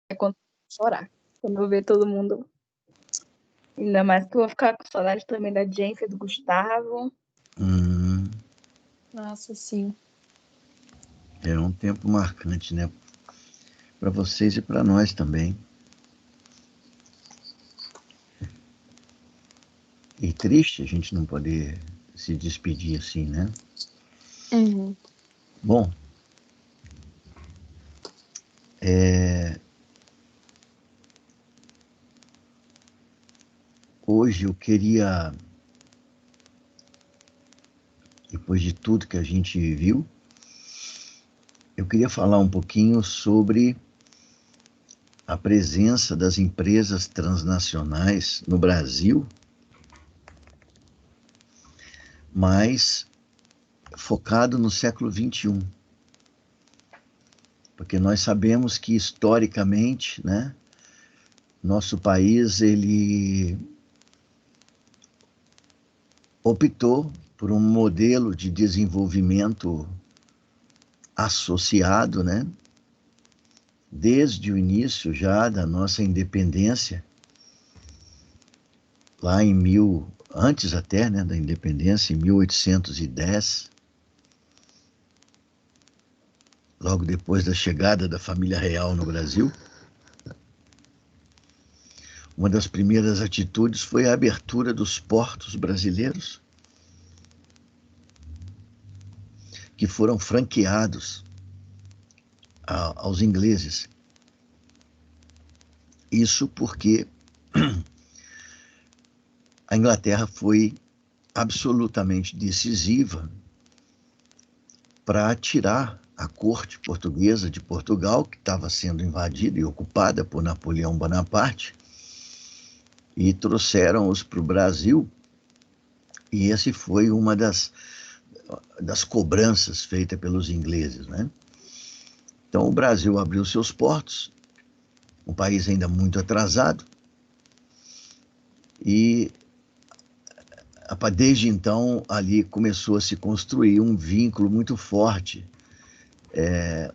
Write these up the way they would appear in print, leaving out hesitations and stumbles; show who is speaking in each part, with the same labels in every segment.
Speaker 1: É quando eu chorar. Quando eu ver todo mundo. Ainda mais que eu vou ficar com saudade também da Jennifer, do Gustavo.
Speaker 2: Nossa, sim.
Speaker 3: É um tempo marcante, né? Para vocês e para nós também. E triste a gente não poder se despedir assim, né?
Speaker 2: Uhum.
Speaker 3: Bom, hoje eu queria, depois de tudo que a gente viu, eu queria falar um pouquinho sobre a presença das empresas transnacionais no Brasil, mas focado no século XXI. Porque nós sabemos que, historicamente, né, nosso país ele optou por um modelo de desenvolvimento associado, né, desde o início já da nossa independência, lá antes até, né, da independência, em 1810, logo depois da chegada da família real no Brasil. Uma das primeiras atitudes foi a abertura dos portos brasileiros, que foram franqueados aos ingleses. Isso porque a Inglaterra foi absolutamente decisiva para tirar a corte portuguesa de Portugal, que estava sendo invadida e ocupada por Napoleão Bonaparte, e trouxeram-os para o Brasil, e esse foi uma das cobranças feitas pelos ingleses, né? Então o Brasil abriu seus portos, um país ainda muito atrasado, e desde então ali começou a se construir um vínculo muito forte,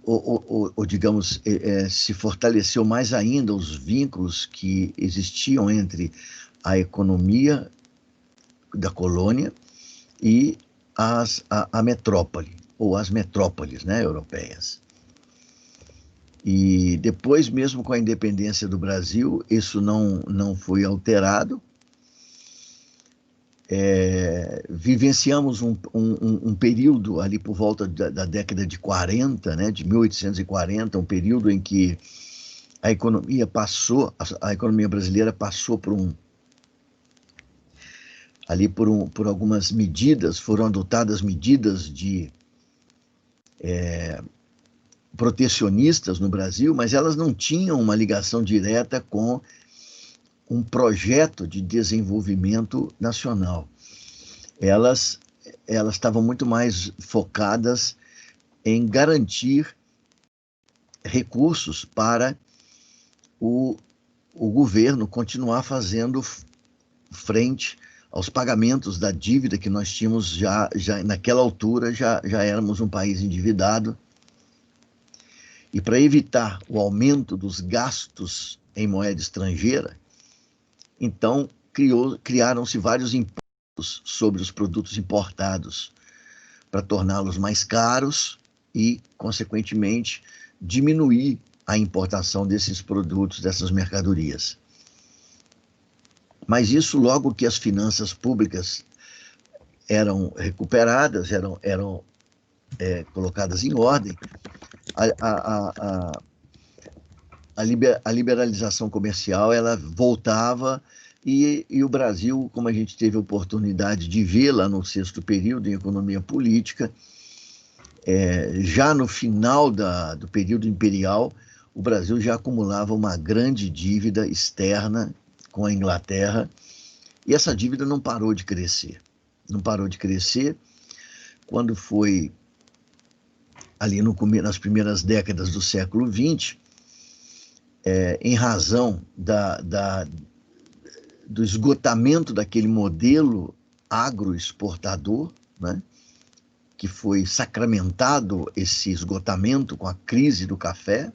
Speaker 3: ou digamos, se fortaleceu mais ainda os vínculos que existiam entre a economia da colônia e a metrópole, ou as metrópoles, né, europeias. E depois, mesmo com a independência do Brasil, isso não foi alterado. Vivenciamos um período ali por volta da década de 40, né, de 1840, um período em que a economia brasileira passou por algumas medidas, foram adotadas medidas de protecionistas no Brasil, mas elas não tinham uma ligação direta com um projeto de desenvolvimento nacional. Elas estavam muito mais focadas em garantir recursos para o governo continuar fazendo frente aos pagamentos da dívida que nós tínhamos já naquela altura, já éramos um país endividado. E para evitar o aumento dos gastos em moeda estrangeira, então criaram-se vários impostos sobre os produtos importados para torná-los mais caros e, consequentemente, diminuir a importação desses produtos, dessas mercadorias. Mas isso, logo que as finanças públicas eram recuperadas, eram colocadas em ordem, a liberalização comercial ela voltava e o Brasil, como a gente teve a oportunidade de ver lá no sexto período em economia política, já no final do período imperial, o Brasil já acumulava uma grande dívida externa com a Inglaterra, e essa dívida não parou de crescer. Não parou de crescer. Quando foi ali nas primeiras décadas do século XX, em razão do esgotamento daquele modelo agroexportador, né, que foi sacramentado esse esgotamento com a crise do café.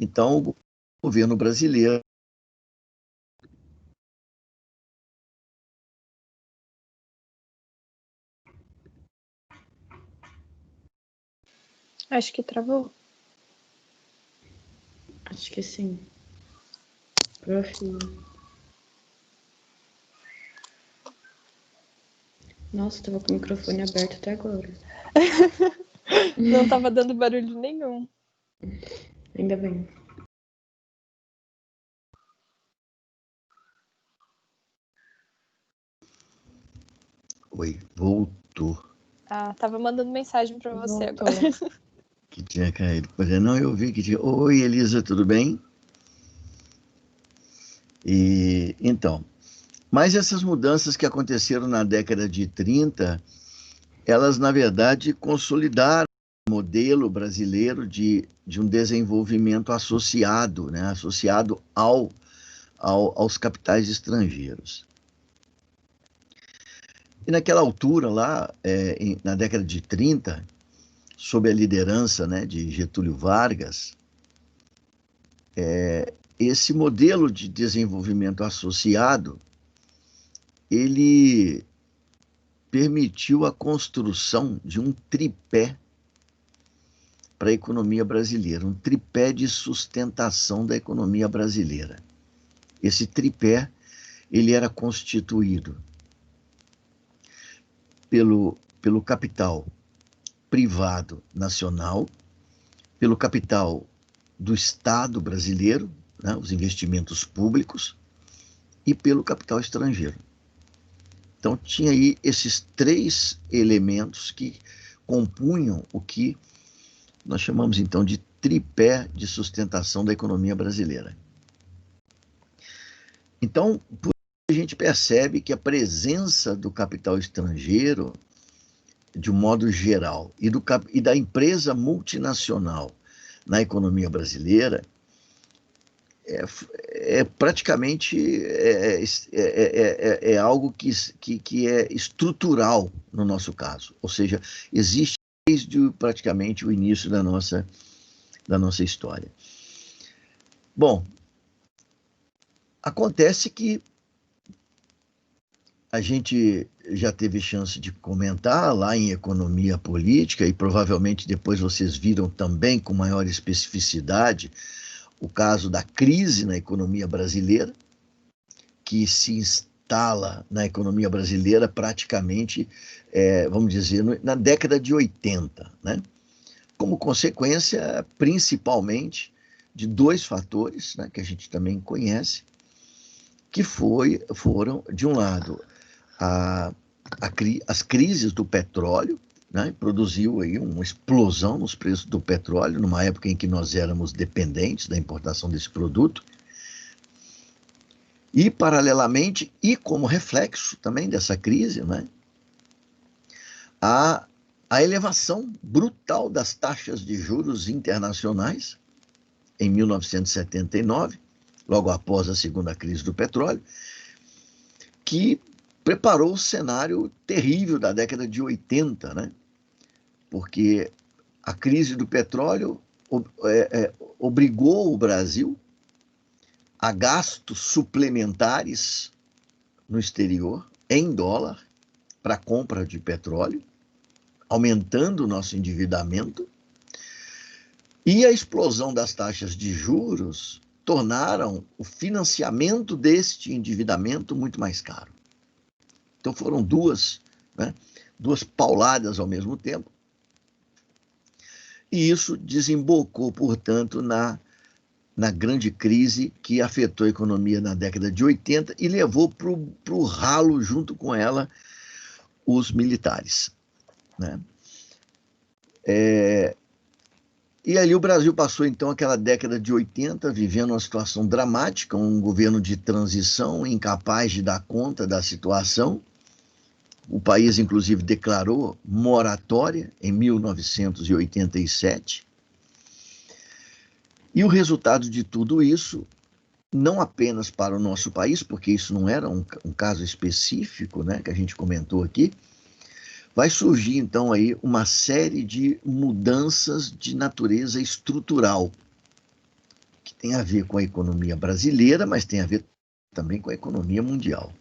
Speaker 3: Então, governo brasileiro.
Speaker 2: Acho que travou.
Speaker 4: Acho que sim. Prof. Nossa, tava com o microfone aberto até agora.
Speaker 2: Não tava dando barulho nenhum.
Speaker 4: Ainda bem.
Speaker 3: Oi, voltou.
Speaker 2: Ah, tava mandando mensagem pra você
Speaker 4: Voltou.
Speaker 2: agora.
Speaker 3: Que tinha caído. Pois é, não, eu vi que tinha. Oi, Elisa, tudo bem? E então, mas essas mudanças que aconteceram na década de 30, elas, na verdade, consolidaram o modelo brasileiro de um desenvolvimento associado, né? Associado aos capitais estrangeiros. E naquela altura, lá, na década de 30, sob a liderança, né, de Getúlio Vargas, esse modelo de desenvolvimento associado, ele permitiu a construção de um tripé para a economia brasileira, um tripé de sustentação da economia brasileira. Esse tripé, ele era constituído pelo capital privado nacional, pelo capital do Estado brasileiro, né, os investimentos públicos, e pelo capital estrangeiro. Então, tinha aí esses três elementos que compunham o que nós chamamos, então, de tripé de sustentação da economia brasileira. Então, por isso a gente percebe que a presença do capital estrangeiro, de um modo geral, e da empresa multinacional na economia brasileira, praticamente algo que é estrutural no nosso caso. Ou seja, existe desde praticamente o início da nossa história. Bom, acontece que a gente já teve chance de comentar lá em economia política, e provavelmente depois vocês viram também com maior especificidade o caso da crise na economia brasileira, que se instala na economia brasileira praticamente, vamos dizer, na década de 80, né? Como consequência, principalmente, de dois fatores, né, que a gente também conhece, que foram, de um lado, as crises do petróleo, né, produziu aí uma explosão nos preços do petróleo, numa época em que nós éramos dependentes da importação desse produto, e, paralelamente, e como reflexo também dessa crise, né, a elevação brutal das taxas de juros internacionais em 1979, logo após a segunda crise do petróleo, que preparou o cenário terrível da década de 80, né? Porque a crise do petróleo obrigou o Brasil a gastos suplementares no exterior, em dólar, para compra de petróleo, aumentando o nosso endividamento, e a explosão das taxas de juros tornaram o financiamento deste endividamento muito mais caro. Então foram duas pauladas ao mesmo tempo, e isso desembocou, portanto, na grande crise que afetou a economia na década de 80 e levou para o ralo, junto com ela, os militares, né? E ali o Brasil passou, então, aquela década de 80, vivendo uma situação dramática, um governo de transição incapaz de dar conta da situação. O país, inclusive, declarou moratória em 1987. E o resultado de tudo isso, não apenas para o nosso país, porque isso não era um caso específico, né, que a gente comentou aqui, vai surgir, então, aí uma série de mudanças de natureza estrutural, que tem a ver com a economia brasileira, mas tem a ver também com a economia mundial.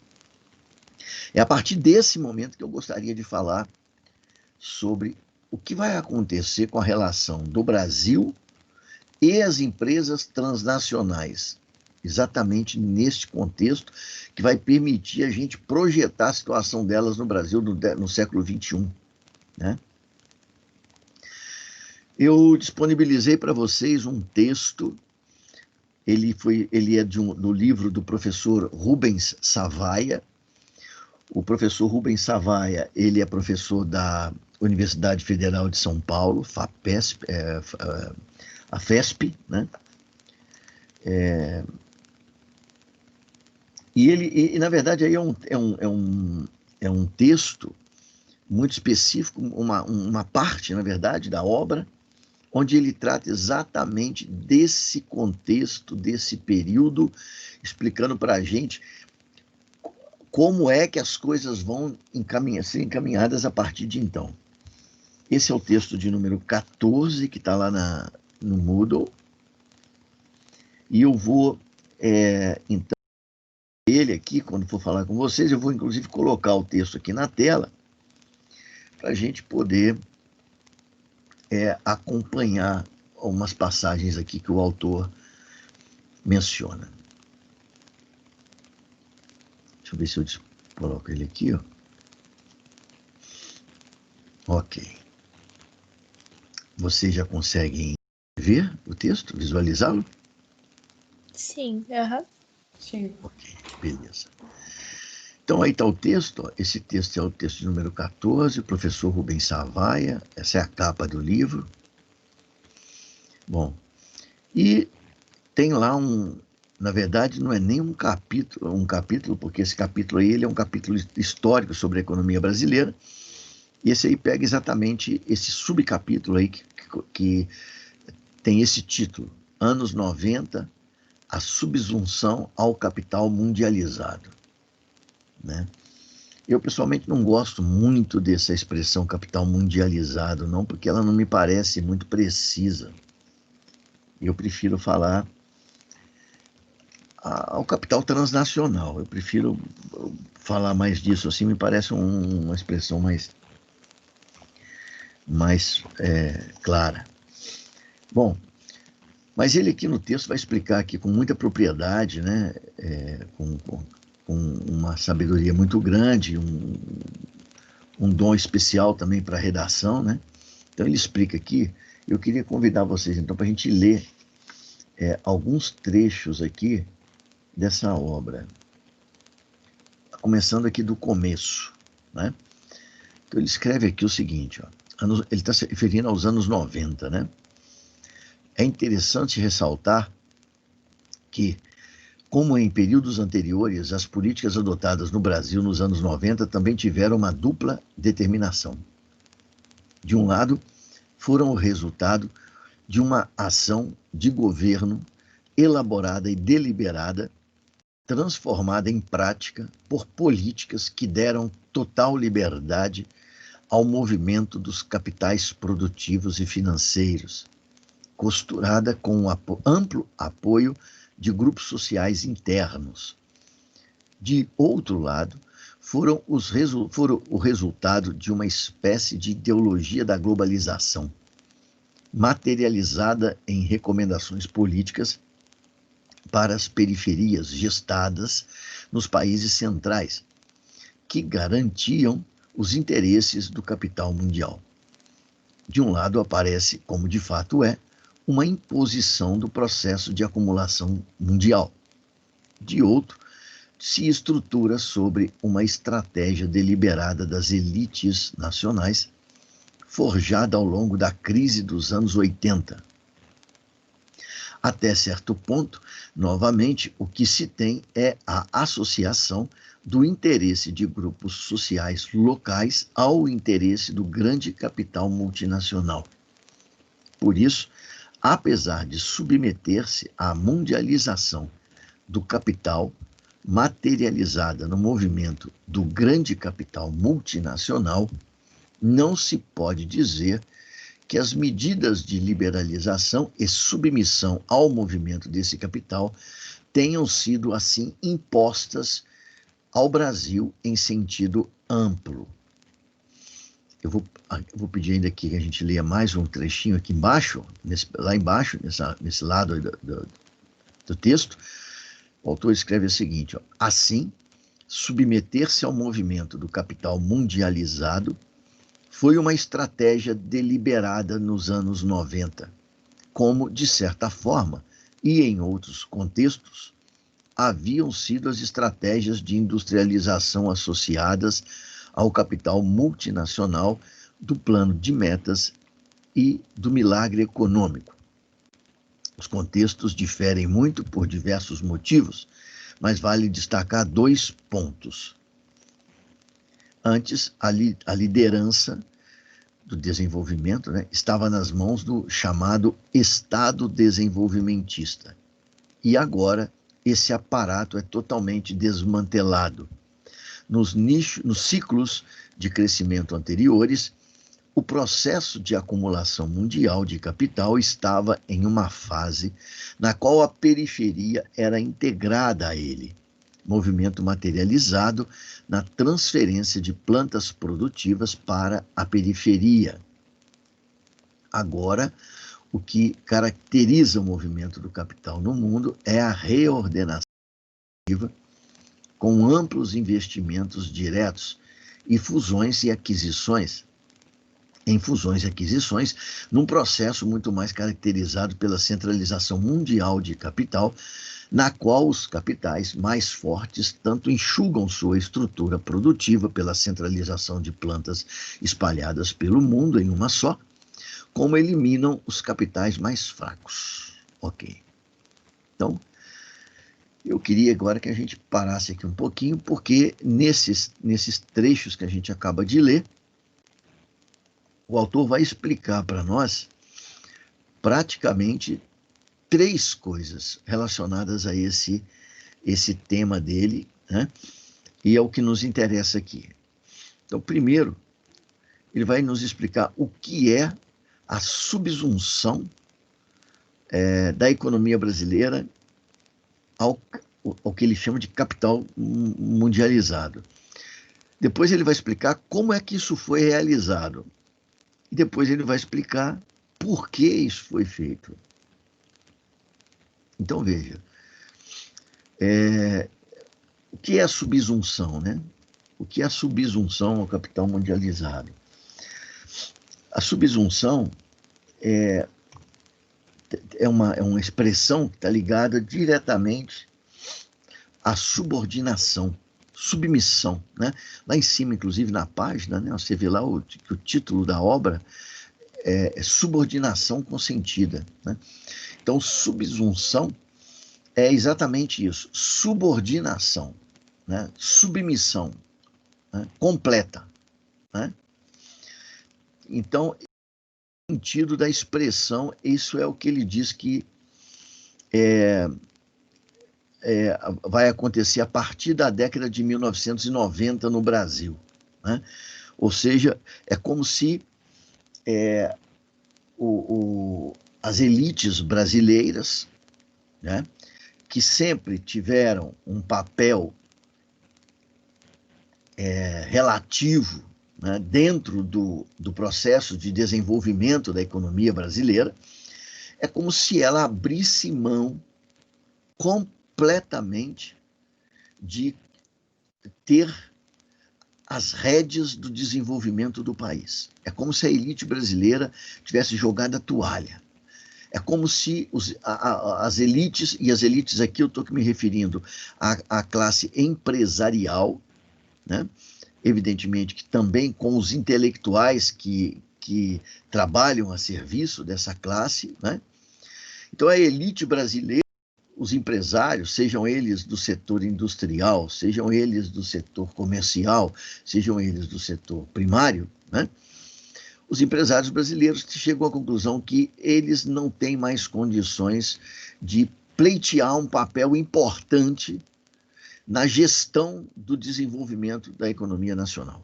Speaker 3: É a partir desse momento que eu gostaria de falar sobre o que vai acontecer com a relação do Brasil e as empresas transnacionais, exatamente neste contexto que vai permitir a gente projetar a situação delas no Brasil no século XXI, né? Eu disponibilizei para vocês um texto, ele é do livro do professor Rubens Savaia. O professor Rubens Savaia, ele é professor da Universidade Federal de São Paulo, a FESP, né? E na verdade, aí é um texto muito específico, uma parte, na verdade, da obra, onde ele trata exatamente desse contexto, desse período, explicando para a gente como é que as coisas vão ser encaminhadas a partir de então. Esse é o texto de número 14, que está lá no Moodle. E eu vou, então, ele aqui, quando for falar com vocês, eu vou inclusive colocar o texto aqui na tela, para a gente poder acompanhar algumas passagens aqui que o autor menciona. Deixa eu ver se eu coloco ele aqui, ó. Ok. Vocês já conseguem ver o texto, visualizá-lo?
Speaker 2: Sim,
Speaker 4: Sim.
Speaker 3: Ok, beleza. Então aí está o texto, ó. Esse texto é o texto número 14, o professor Rubens Savaia, essa é a capa do livro. Bom, e tem lá na verdade não é nem um capítulo, porque esse capítulo aí ele é um capítulo histórico sobre a economia brasileira, e esse aí pega exatamente esse subcapítulo aí que tem esse título, Anos 90, a subsunção ao capital mundializado, né? Eu, pessoalmente, não gosto muito dessa expressão capital mundializado, não, porque ela não me parece muito precisa. Eu prefiro falar ao capital transnacional. Eu prefiro falar mais disso, assim, me parece uma expressão mais clara. Bom, mas ele aqui no texto vai explicar aqui com muita propriedade, né, com uma sabedoria muito grande, um dom especial também para a redação, né? Então ele explica aqui, eu queria convidar vocês então para a gente ler alguns trechos aqui dessa obra, começando aqui do começo, né? Então ele escreve aqui o seguinte, ó, ele está se referindo aos anos 90, né? É interessante ressaltar que, como em períodos anteriores, as políticas adotadas no Brasil nos anos 90 também tiveram uma dupla determinação. De um lado, foram o resultado de uma ação de governo elaborada e deliberada, transformada em prática por políticas que deram total liberdade ao movimento dos capitais produtivos e financeiros, costurada com amplo apoio de grupos sociais internos. De outro lado, foram o resultado de uma espécie de ideologia da globalização, materializada em recomendações políticas para as periferias gestadas nos países centrais, que garantiam os interesses do capital mundial. De um lado aparece, como de fato é, uma imposição do processo de acumulação mundial. De outro, se estrutura sobre uma estratégia deliberada das elites nacionais, forjada ao longo da crise dos anos 80. Até certo ponto, novamente, o que se tem é a associação do interesse de grupos sociais locais ao interesse do grande capital multinacional. Por isso, apesar de submeter-se à mundialização do capital materializada no movimento do grande capital multinacional, não se pode dizer que as medidas de liberalização e submissão ao movimento desse capital tenham sido, assim, impostas ao Brasil em sentido amplo. Eu vou pedir ainda que a gente leia mais um trechinho aqui embaixo, lá embaixo, nesse lado do texto. O autor escreve o seguinte, ó, assim, submeter-se ao movimento do capital mundializado foi uma estratégia deliberada nos anos 90, como, de certa forma, e em outros contextos, haviam sido as estratégias de industrialização associadas ao capital multinacional do plano de metas e do milagre econômico. Os contextos diferem muito por diversos motivos, mas vale destacar 2 pontos. Antes, a liderança do desenvolvimento, né, estava nas mãos do chamado Estado desenvolvimentista. E agora, esse aparato é totalmente desmantelado. Nos ciclos de crescimento anteriores, o processo de acumulação mundial de capital estava em uma fase na qual a periferia era integrada a ele, movimento materializado na transferência de plantas produtivas para a periferia. Agora, o que caracteriza o movimento do capital no mundo é a reordenação com amplos investimentos diretos e fusões e aquisições, num processo muito mais caracterizado pela centralização mundial de capital, na qual os capitais mais fortes tanto enxugam sua estrutura produtiva pela centralização de plantas espalhadas pelo mundo em uma só, como eliminam os capitais mais fracos. Ok. Então, eu queria agora que a gente parasse aqui um pouquinho, porque nesses trechos que a gente acaba de ler, o autor vai explicar para nós praticamente 3 coisas relacionadas a esse tema dele, né? E é o que nos interessa aqui. Então, primeiro, ele vai nos explicar o que é a subsunção da economia brasileira ao que ele chama de capital mundializado. Depois ele vai explicar como é que isso foi realizado. E depois ele vai explicar por que isso foi feito. Então, veja, o que é a subsunção, né? O que é a subsunção ao capital mundializado? A subsunção é uma expressão que está ligada diretamente à subordinação, submissão, né? Lá em cima, inclusive na página, né, você vê lá que o título da obra é subordinação consentida, né? Então, subsunção é exatamente isso, subordinação, né? Submissão, né? Completa, né? Então, no sentido da expressão, isso é o que ele diz que vai acontecer a partir da década de 1990 no Brasil, né? Ou seja, é como se as elites brasileiras, né, que sempre tiveram um papel relativo, né, dentro do processo de desenvolvimento da economia brasileira, é como se ela abrisse mão completamente de ter as rédeas do desenvolvimento do país. É como se a elite brasileira tivesse jogado a toalha. É como se as elites, e as elites aqui eu estou me referindo à classe empresarial, né? Evidentemente que também com os intelectuais que trabalham a serviço dessa classe, né? Então a elite brasileira, os empresários, sejam eles do setor industrial, sejam eles do setor comercial, sejam eles do setor primário, né? Os empresários brasileiros chegam à conclusão que eles não têm mais condições de pleitear um papel importante na gestão do desenvolvimento da economia nacional.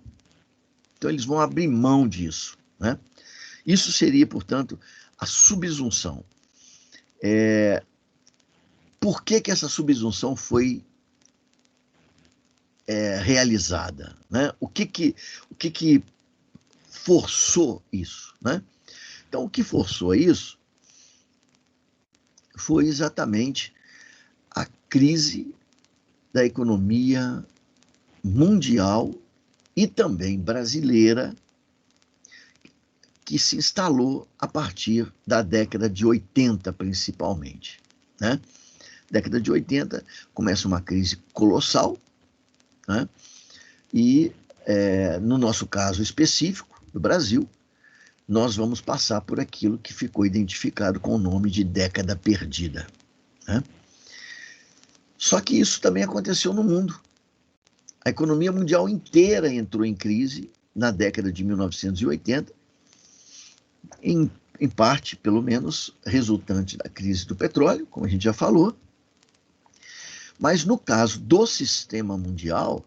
Speaker 3: Então, eles vão abrir mão disso, né? Isso seria, portanto, a subsunção. Por que essa subsunção foi realizada? Né? O que forçou isso? Né? Então, o que forçou isso foi exatamente a crise da economia mundial e também brasileira, que se instalou a partir da década de 80, principalmente. Né? Década de 80, começa uma crise colossal, né? E, no nosso caso específico, do Brasil, nós vamos passar por aquilo que ficou identificado com o nome de década perdida. Né? Só que isso também aconteceu no mundo. A economia mundial inteira entrou em crise na década de 1980, em parte, pelo menos, resultante da crise do petróleo, como a gente já falou. Mas no caso do sistema mundial,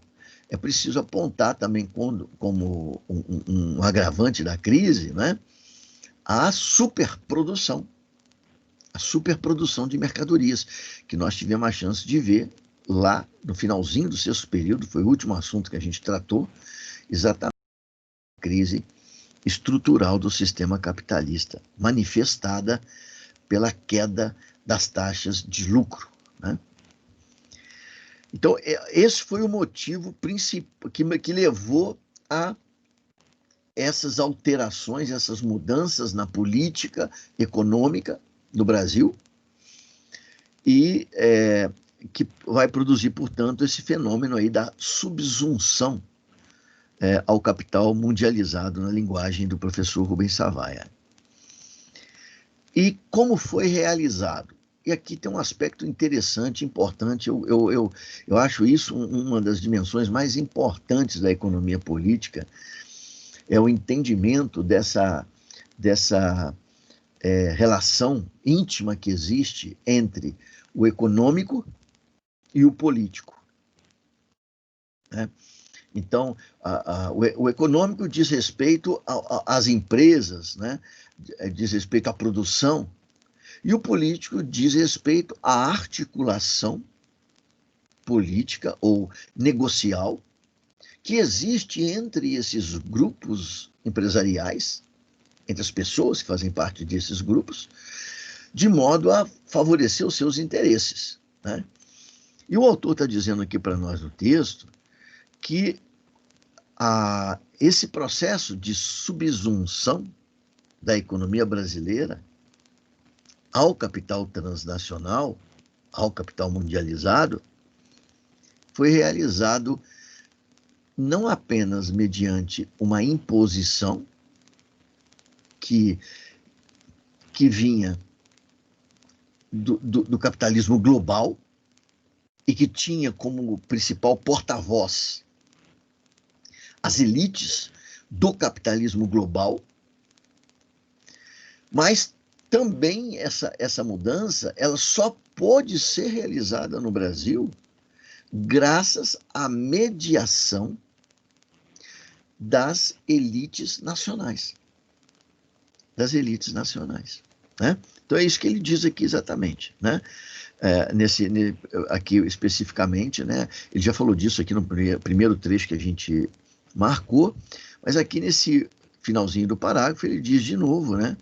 Speaker 3: é preciso apontar também como um agravante da crise, né, a superprodução de mercadorias, que nós tivemos a chance de ver lá no finalzinho do sexto período, foi o último assunto que a gente tratou, exatamente a crise estrutural do sistema capitalista, manifestada pela queda das taxas de lucro. Né? Então, esse foi o motivo principal que levou a essas alterações, essas mudanças na política econômica do Brasil, e que vai produzir, portanto, esse fenômeno aí da subsunção ao capital mundializado, na linguagem do professor Rubens Savaia. E como foi realizado? E aqui tem um aspecto interessante, importante, eu acho isso uma das dimensões mais importantes da economia política, é o entendimento dessa relação íntima que existe entre o econômico e o político. Né? Então, o econômico diz respeito às empresas, né? Diz respeito à produção, e o político diz respeito à articulação política ou negocial que existe entre esses grupos empresariais, entre as pessoas que fazem parte desses grupos, de modo a favorecer os seus interesses. Né? E o autor está dizendo aqui para nós no texto que esse processo de subsunção da economia brasileira ao capital transnacional, ao capital mundializado, foi realizado não apenas mediante uma imposição que vinha do capitalismo global e que tinha como principal porta-voz as elites do capitalismo global, mas também essa mudança ela só pôde ser realizada no Brasil graças à mediação das elites nacionais. Né? Então é isso que ele diz aqui exatamente. Né? Aqui especificamente, né? Ele já falou disso aqui no primeiro trecho que a gente marcou, mas aqui nesse finalzinho do parágrafo ele diz de novo, né?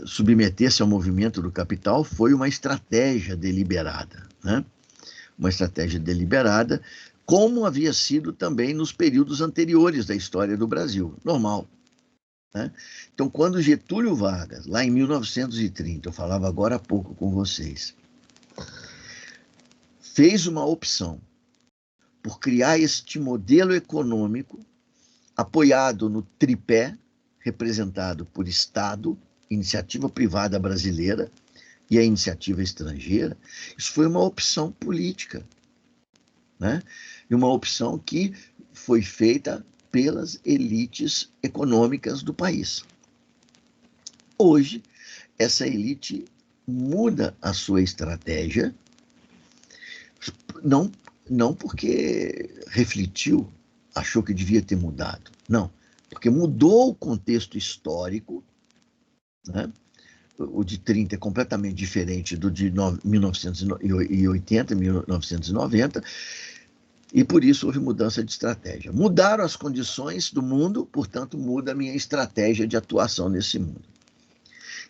Speaker 3: Submeter-se ao movimento do capital foi uma estratégia deliberada, né? Uma estratégia deliberada, como havia sido também nos períodos anteriores da história do Brasil, normal. Né? Então, quando Getúlio Vargas, lá em 1930, eu falava agora há pouco com vocês, fez uma opção por criar este modelo econômico apoiado no tripé, representado por Estado, iniciativa privada brasileira e a iniciativa estrangeira, isso foi uma opção política, né? E uma opção que foi feita pelas elites econômicas do país. Hoje, essa elite muda a sua estratégia, não porque refletiu, achou que devia ter mudado, não, porque mudou o contexto histórico, né? O de 30 é completamente diferente do de 1980, 1990, e por isso houve mudança de estratégia. Mudaram as condições do mundo, portanto, muda a minha estratégia de atuação nesse mundo.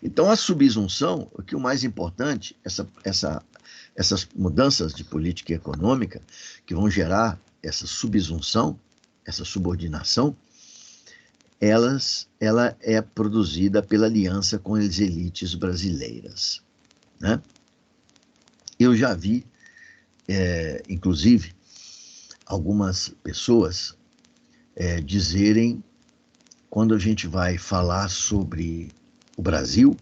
Speaker 3: Então, a subsunção, o que o mais importante, essas mudanças de política econômica que vão gerar essa subsunção, essa subordinação, ela é produzida pela aliança com as elites brasileiras, né? Eu já vi, inclusive, algumas pessoas dizerem, quando a gente vai falar sobre o Brasil,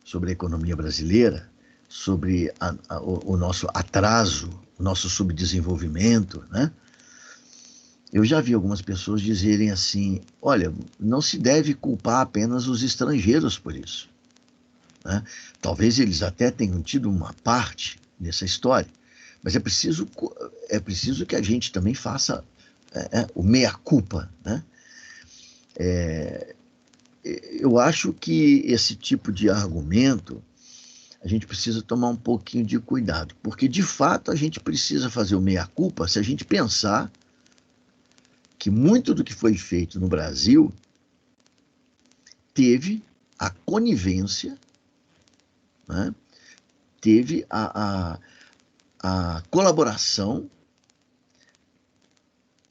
Speaker 3: sobre a economia brasileira, sobre o nosso atraso, o nosso subdesenvolvimento, né? Eu já vi algumas pessoas dizerem assim, olha, não se deve culpar apenas os estrangeiros por isso, né? Talvez eles até tenham tido uma parte nessa história, mas é preciso que a gente também faça o meia-culpa, né? Eu acho que esse tipo de argumento a gente precisa tomar um pouquinho de cuidado, porque de fato a gente precisa fazer o meia-culpa se a gente pensar que muito do que foi feito no Brasil teve a conivência, né? Teve a colaboração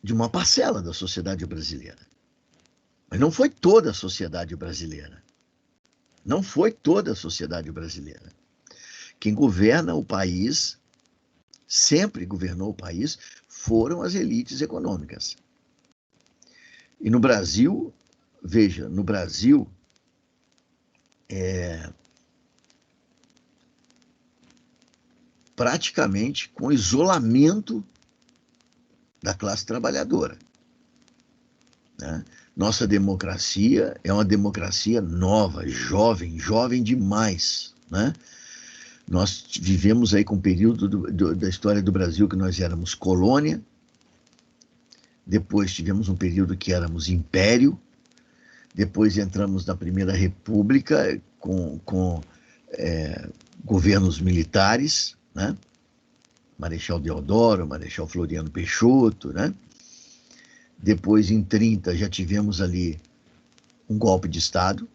Speaker 3: de uma parcela da sociedade brasileira. Mas não foi toda a sociedade brasileira. Não foi toda a sociedade brasileira. Quem governa o país, sempre governou o país, foram as elites econômicas. E no Brasil, veja, no Brasil, praticamente com isolamento da classe trabalhadora, né? Nossa democracia é uma democracia nova, jovem demais, né? Nós vivemos aí com um período da história do Brasil que nós éramos colônia, depois tivemos um período que éramos império, depois entramos na Primeira República com governos militares, né? Marechal Deodoro, Marechal Floriano Peixoto, né? Depois, em 30, já tivemos ali um golpe de Estado,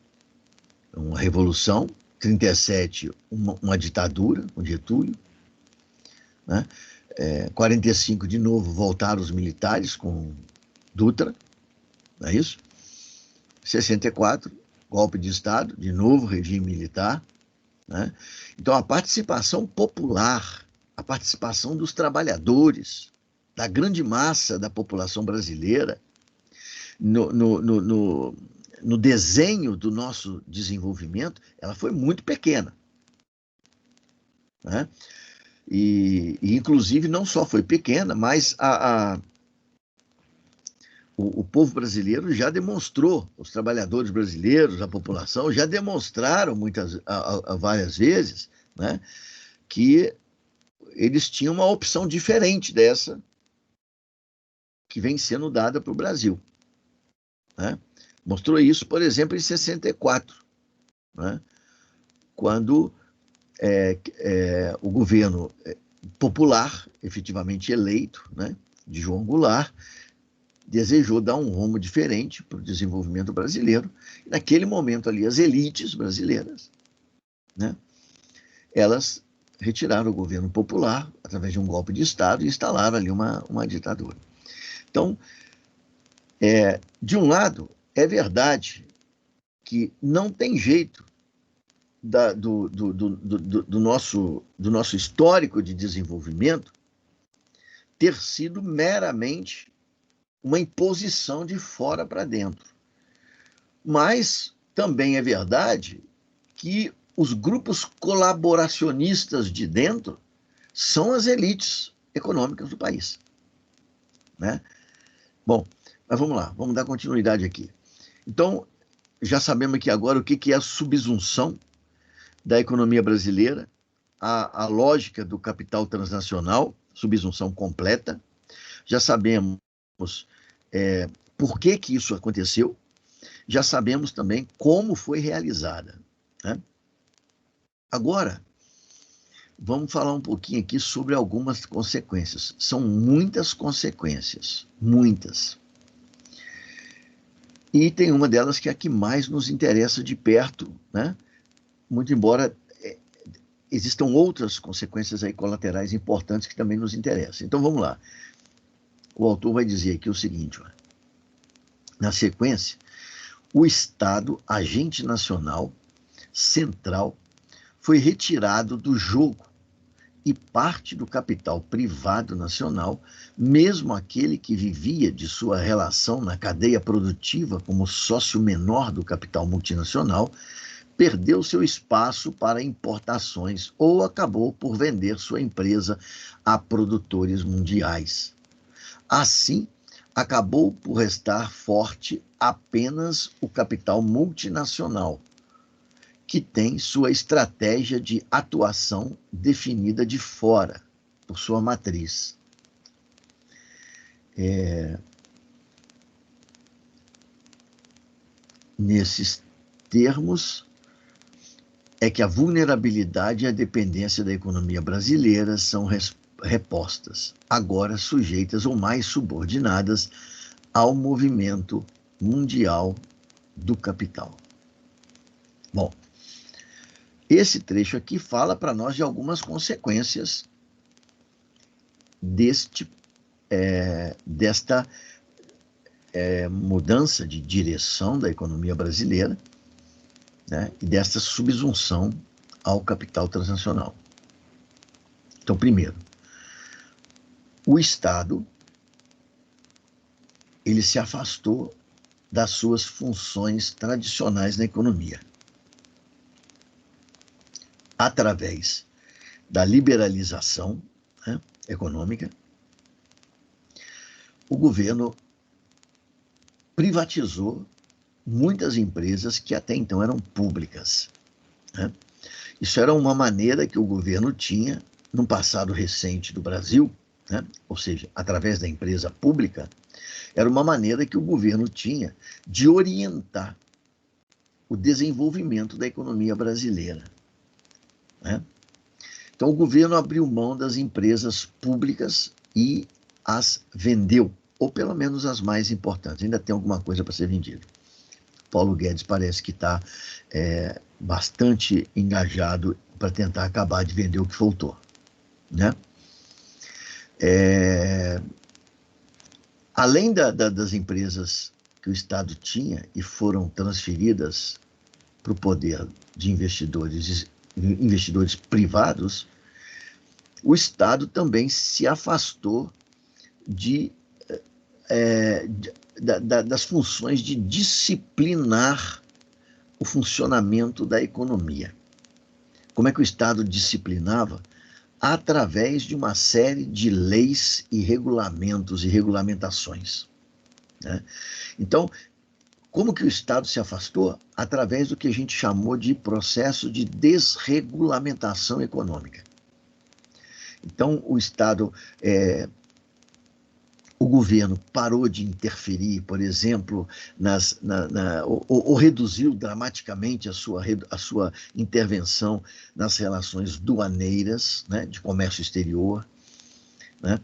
Speaker 3: uma revolução. 37, uma ditadura, com Getúlio, né? 45, de novo, voltaram os militares com Dutra, não é isso? 64, golpe de Estado, de novo regime militar, né? Então, a participação popular, a participação dos trabalhadores, da grande massa da população brasileira, no desenho do nosso desenvolvimento, ela foi muito pequena, né? E inclusive, não só foi pequena, mas o povo brasileiro já demonstrou, os trabalhadores brasileiros, a população, já demonstraram várias vezes, né, que eles tinham uma opção diferente dessa que vem sendo dada para o Brasil, né? Mostrou isso, por exemplo, em 64, né, quando o governo popular, efetivamente eleito, né, de João Goulart, desejou dar um rumo diferente para o desenvolvimento brasileiro. E naquele momento ali, as elites brasileiras, né, elas retiraram o governo popular através de um golpe de Estado e instalaram ali uma ditadura. Então, de um lado, é verdade que não tem jeito do nosso histórico de desenvolvimento ter sido meramente uma imposição de fora para dentro. Mas também é verdade que os grupos colaboracionistas de dentro são as elites econômicas do país, né? Bom, mas vamos lá, vamos dar continuidade aqui. Então, já sabemos aqui agora o que é a subsunção da economia brasileira, a lógica do capital transnacional, subsunção completa. Já sabemos por que que isso aconteceu, já sabemos também como foi realizada, né? Agora, vamos falar um pouquinho aqui sobre algumas consequências. São muitas consequências, muitas. E tem uma delas que é a que mais nos interessa de perto, né? Muito embora existam outras consequências aí colaterais importantes que também nos interessam. Então vamos lá. O autor vai dizer aqui o seguinte, ó. Na sequência, o Estado, agente nacional, central, foi retirado do jogo e parte do capital privado nacional, mesmo aquele que vivia de sua relação na cadeia produtiva como sócio menor do capital multinacional, perdeu seu espaço para importações ou acabou por vender sua empresa a produtores mundiais. Assim, acabou por restar forte apenas o capital multinacional, que tem sua estratégia de atuação definida de fora, por sua matriz. Nesses termos, é que a vulnerabilidade e a dependência da economia brasileira são repostas, agora sujeitas ou mais subordinadas ao movimento mundial do capital. Bom, esse trecho aqui fala para nós de algumas consequências desta mudança de direção da economia brasileira, né, e desta subsunção ao capital transnacional. Então, primeiro, o Estado ele se afastou das suas funções tradicionais na economia, através da liberalização, né, econômica. O governo privatizou muitas empresas que até então eram públicas, né? Isso era uma maneira que o governo tinha, no passado recente do Brasil, né, ou seja, através da empresa pública, era uma maneira que o governo tinha de orientar o desenvolvimento da economia brasileira, né? Então, o governo abriu mão das empresas públicas e as vendeu, ou pelo menos as mais importantes. Ainda tem alguma coisa para ser vendida. Paulo Guedes parece que está bastante engajado para tentar acabar de vender o que faltou, né? Além das empresas que o Estado tinha e foram transferidas para o poder de investidores privados, o Estado também se afastou das funções de disciplinar o funcionamento da economia. Como é que o Estado disciplinava? Através de uma série de leis e regulamentos e regulamentações, né? Então, como que o Estado se afastou? Através do que a gente chamou de processo de desregulamentação econômica. Então, o Estado, o governo parou de interferir, por exemplo, ou reduziu dramaticamente a sua intervenção nas relações doaneiras, né, de comércio exterior, né?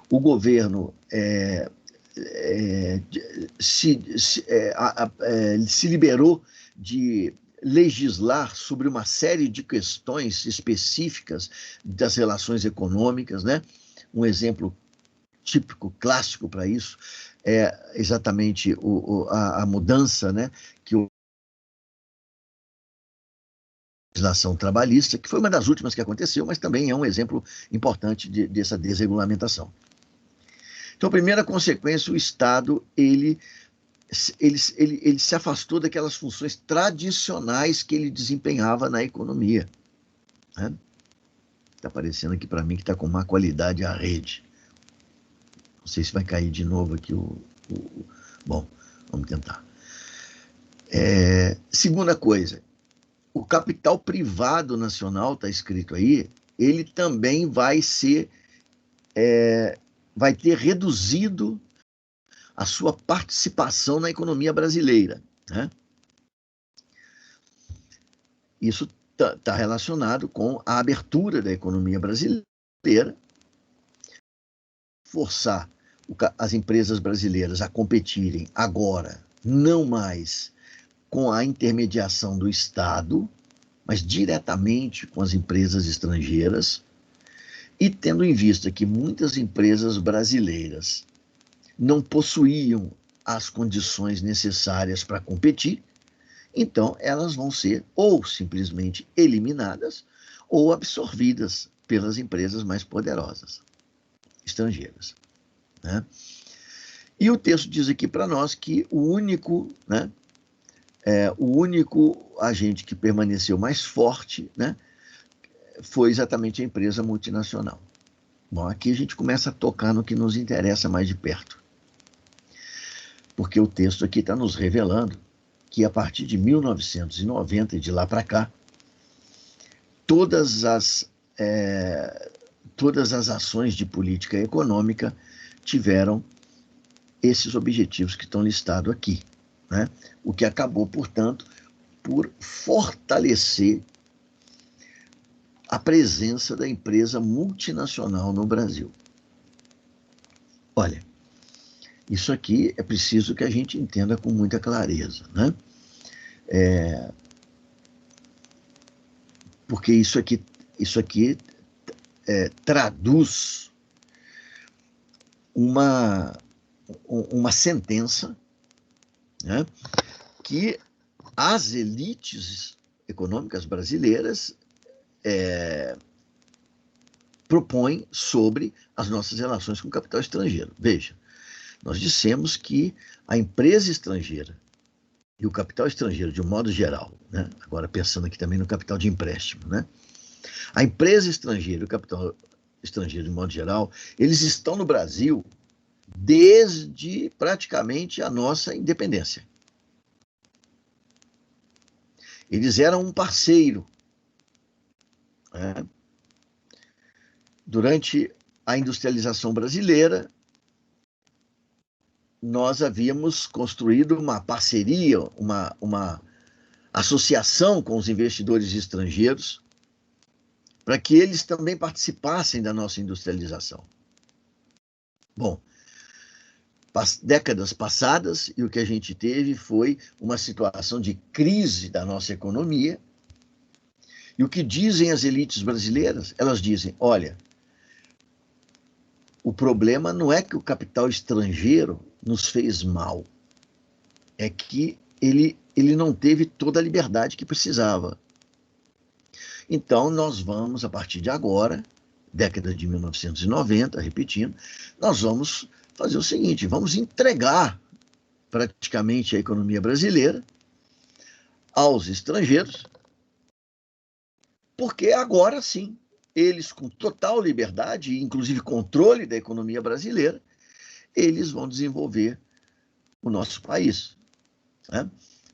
Speaker 3: O governo se liberou de legislar sobre uma série de questões específicas das relações econômicas, né? Um exemplo típico, clássico para isso é exatamente a mudança, né, que a legislação trabalhista, que foi uma das últimas que aconteceu, mas também é um exemplo importante dessa desregulamentação. Então, a primeira consequência, o Estado ele se afastou daquelas funções tradicionais que ele desempenhava na economia, né? Está aparecendo aqui para mim que está com má qualidade a rede. Não sei se vai cair de novo aqui Bom, vamos tentar. Segunda coisa, o capital privado nacional, está escrito aí, ele também vai ter reduzido a sua participação na economia brasileira, né? Isso está relacionado com a abertura da economia brasileira, forçar as empresas brasileiras a competirem agora, não mais com a intermediação do Estado, mas diretamente com as empresas estrangeiras, e tendo em vista que muitas empresas brasileiras não possuíam as condições necessárias para competir, então elas vão ser ou simplesmente eliminadas ou absorvidas pelas empresas mais poderosas, estrangeiras, né? E o texto diz aqui para nós que o único agente que permaneceu mais forte, né, foi exatamente a empresa multinacional. Bom, aqui a gente começa a tocar no que nos interessa mais de perto, porque o texto aqui está nos revelando que a partir de 1990 e de lá para cá, todas as ações de política econômica tiveram esses objetivos que estão listados aqui, né? O que acabou, portanto, por fortalecer a presença da empresa multinacional no Brasil. Olha, isso aqui é preciso que a gente entenda com muita clareza, né? Porque isso aqui traduz uma sentença, né, que as elites econômicas brasileiras propõem sobre as nossas relações com o capital estrangeiro. Veja, nós dissemos que a empresa estrangeira e o capital estrangeiro, de um modo geral, né, agora pensando aqui também no capital de empréstimo, né, a empresa estrangeira e o capital estrangeiro, de modo geral, eles estão no Brasil desde praticamente a nossa independência. Eles eram um parceiro, né? Durante a industrialização brasileira, nós havíamos construído uma parceria, uma associação com os investidores estrangeiros, para que eles também participassem da nossa industrialização. Bom, décadas passadas, e o que a gente teve foi uma situação de crise da nossa economia. E o que dizem as elites brasileiras? Elas dizem, olha, o problema não é que o capital estrangeiro nos fez mal, é que ele não teve toda a liberdade que precisava. Então, nós vamos, a partir de agora, década de 1990, repetindo, nós vamos fazer o seguinte, vamos entregar praticamente a economia brasileira aos estrangeiros, porque agora sim, eles com total liberdade, inclusive controle da economia brasileira, eles vão desenvolver o nosso país, né?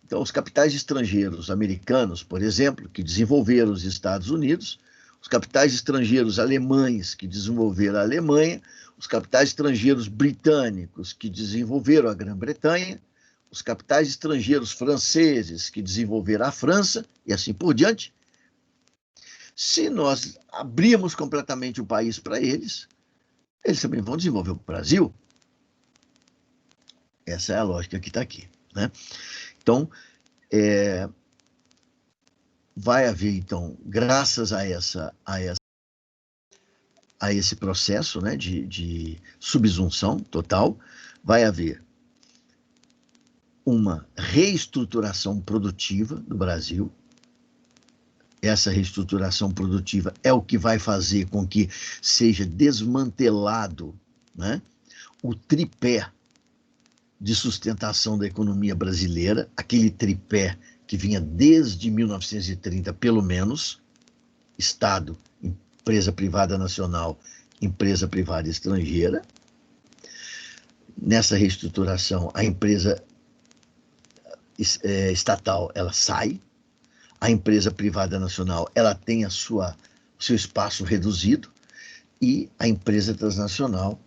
Speaker 3: Então, os capitais estrangeiros americanos, por exemplo, que desenvolveram os Estados Unidos, os capitais estrangeiros alemães que desenvolveram a Alemanha, os capitais estrangeiros britânicos que desenvolveram a Grã-Bretanha, os capitais estrangeiros franceses que desenvolveram a França, e assim por diante. Se nós abrirmos completamente o país para eles, eles também vão desenvolver o Brasil. Essa é a lógica que está aqui, né? Então, vai haver, então, graças a esse processo, né, de subsunção total, vai haver uma reestruturação produtiva do Brasil. Essa reestruturação produtiva é o que vai fazer com que seja desmantelado, né, o tripé de sustentação da economia brasileira, aquele tripé que vinha desde 1930, pelo menos, Estado, empresa privada nacional, empresa privada estrangeira. Nessa reestruturação, a empresa estatal, ela sai, a empresa privada nacional, ela tem o seu espaço reduzido, e a empresa transnacional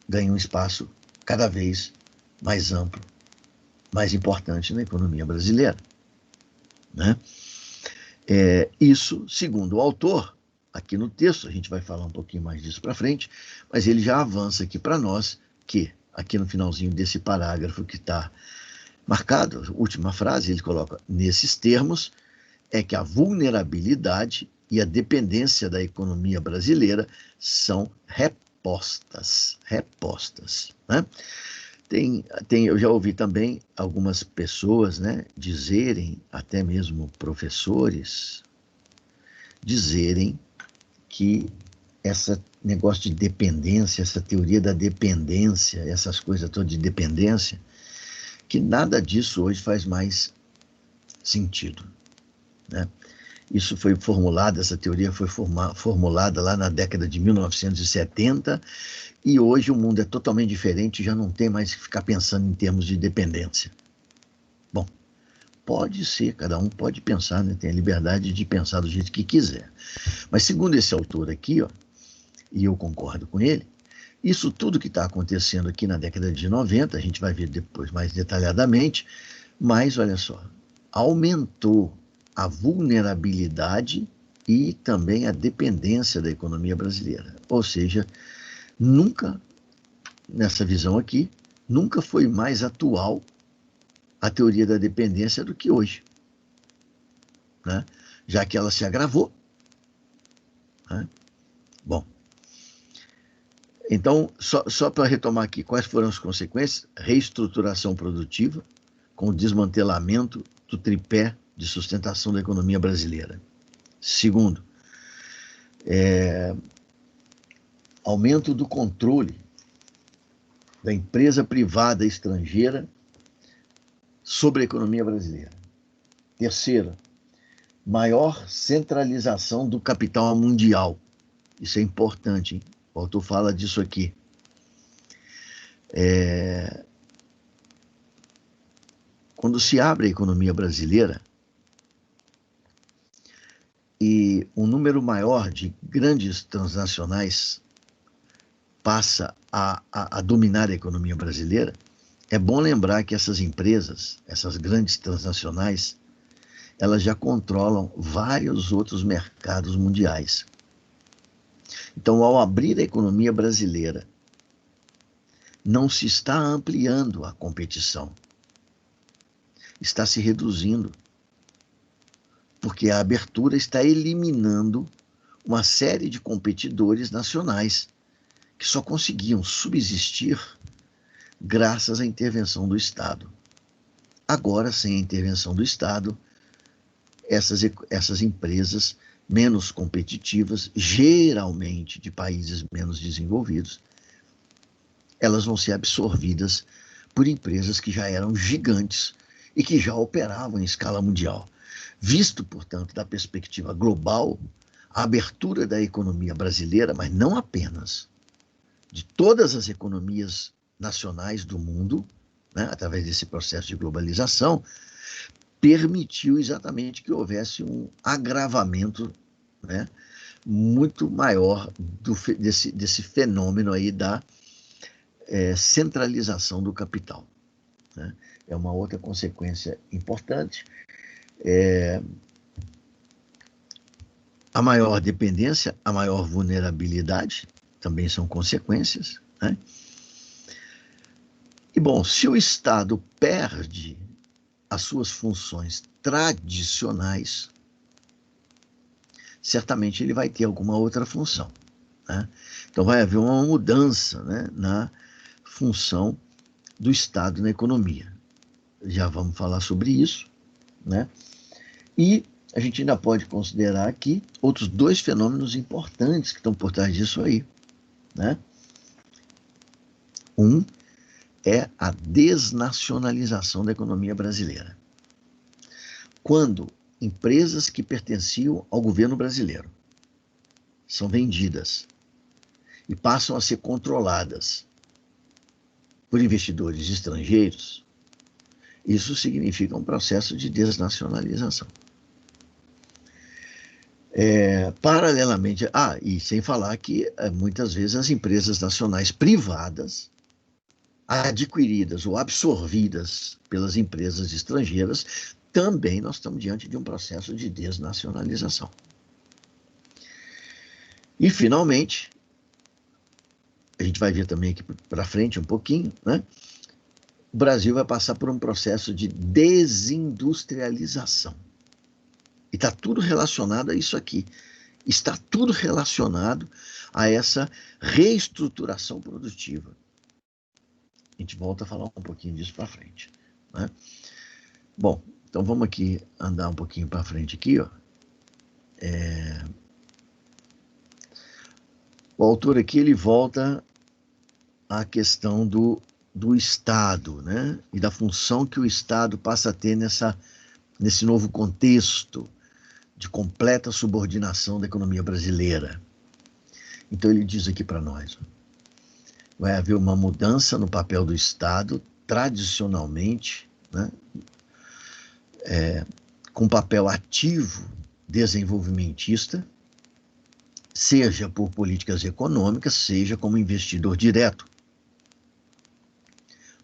Speaker 3: ganha um espaço cada vez mais amplo, mais importante na economia brasileira, né? Isso, segundo o autor, aqui no texto, a gente vai falar um pouquinho mais disso para frente, mas ele já avança aqui para nós que, aqui no finalzinho desse parágrafo que está marcado, a última frase, ele coloca, nesses termos, é que a vulnerabilidade e a dependência da economia brasileira são repostas, né? Eu já ouvi também algumas pessoas, né, dizerem, até mesmo professores, dizerem que esse negócio de dependência, essa teoria da dependência, essas coisas todas de dependência, que nada disso hoje faz mais sentido, né? Isso foi formulado, essa teoria foi formulada lá na década de 1970, e hoje o mundo é totalmente diferente, já não tem mais que ficar pensando em termos de dependência. Bom, pode ser, cada um pode pensar, né? Tem a liberdade de pensar do jeito que quiser. Mas segundo esse autor aqui, ó, e eu concordo com ele, isso tudo que está acontecendo aqui na década de 90, a gente vai ver depois mais detalhadamente, mas olha só, aumentou a vulnerabilidade e também a dependência da economia brasileira. Ou seja, nunca, nessa visão aqui, nunca foi mais atual a teoria da dependência do que hoje, né? Já que ela se agravou, né? Bom, então, só para retomar aqui, quais foram as consequências? Reestruturação produtiva, com o desmantelamento do tripé de sustentação da economia brasileira. Segundo, aumento do controle da empresa privada estrangeira sobre a economia brasileira. Terceiro, maior centralização do capital mundial. Isso é importante, hein? O autor fala disso aqui. Quando se abre a economia brasileira e um número maior de grandes transnacionais passa a dominar a economia brasileira, é bom lembrar que essas empresas, essas grandes transnacionais, elas já controlam vários outros mercados mundiais. Então, ao abrir a economia brasileira, não se está ampliando a competição, está se reduzindo, porque a abertura está eliminando uma série de competidores nacionais que só conseguiam subsistir graças à intervenção do Estado. Agora, sem a intervenção do Estado, essas empresas menos competitivas, geralmente de países menos desenvolvidos, elas vão ser absorvidas por empresas que já eram gigantes e que já operavam em escala mundial. Visto, portanto, da perspectiva global, a abertura da economia brasileira, mas não apenas, de todas as economias nacionais do mundo, né, através desse processo de globalização, permitiu exatamente que houvesse um agravamento, né, muito maior desse fenômeno aí da centralização do capital, né? É uma outra consequência importante. A maior dependência, a maior vulnerabilidade, também são consequências, né? E, bom, se o Estado perde as suas funções tradicionais, certamente ele vai ter alguma outra função, né? Então vai haver uma mudança, né, na função do Estado na economia. Já vamos falar sobre isso, né? E a gente ainda pode considerar aqui outros dois fenômenos importantes que estão por trás disso aí, né? Um é a desnacionalização da economia brasileira. Quando empresas que pertenciam ao governo brasileiro são vendidas e passam a ser controladas por investidores estrangeiros, isso significa um processo de desnacionalização. Paralelamente, e sem falar que muitas vezes as empresas nacionais privadas adquiridas ou absorvidas pelas empresas estrangeiras, também nós estamos diante de um processo de desnacionalização. E, finalmente, a gente vai ver também aqui para frente um pouquinho, né? O Brasil vai passar por um processo de desindustrialização. E está tudo relacionado a isso aqui. Está tudo relacionado a essa reestruturação produtiva. A gente volta a falar um pouquinho disso para frente, né? Bom, então vamos aqui andar um pouquinho para frente aqui, ó. O autor aqui, ele volta à questão do Estado, né? E da função que o Estado passa a ter nesse novo contexto de completa subordinação da economia brasileira. Então ele diz aqui para nós, vai haver uma mudança no papel do Estado, tradicionalmente, né? Com papel ativo desenvolvimentista, seja por políticas econômicas, seja como investidor direto,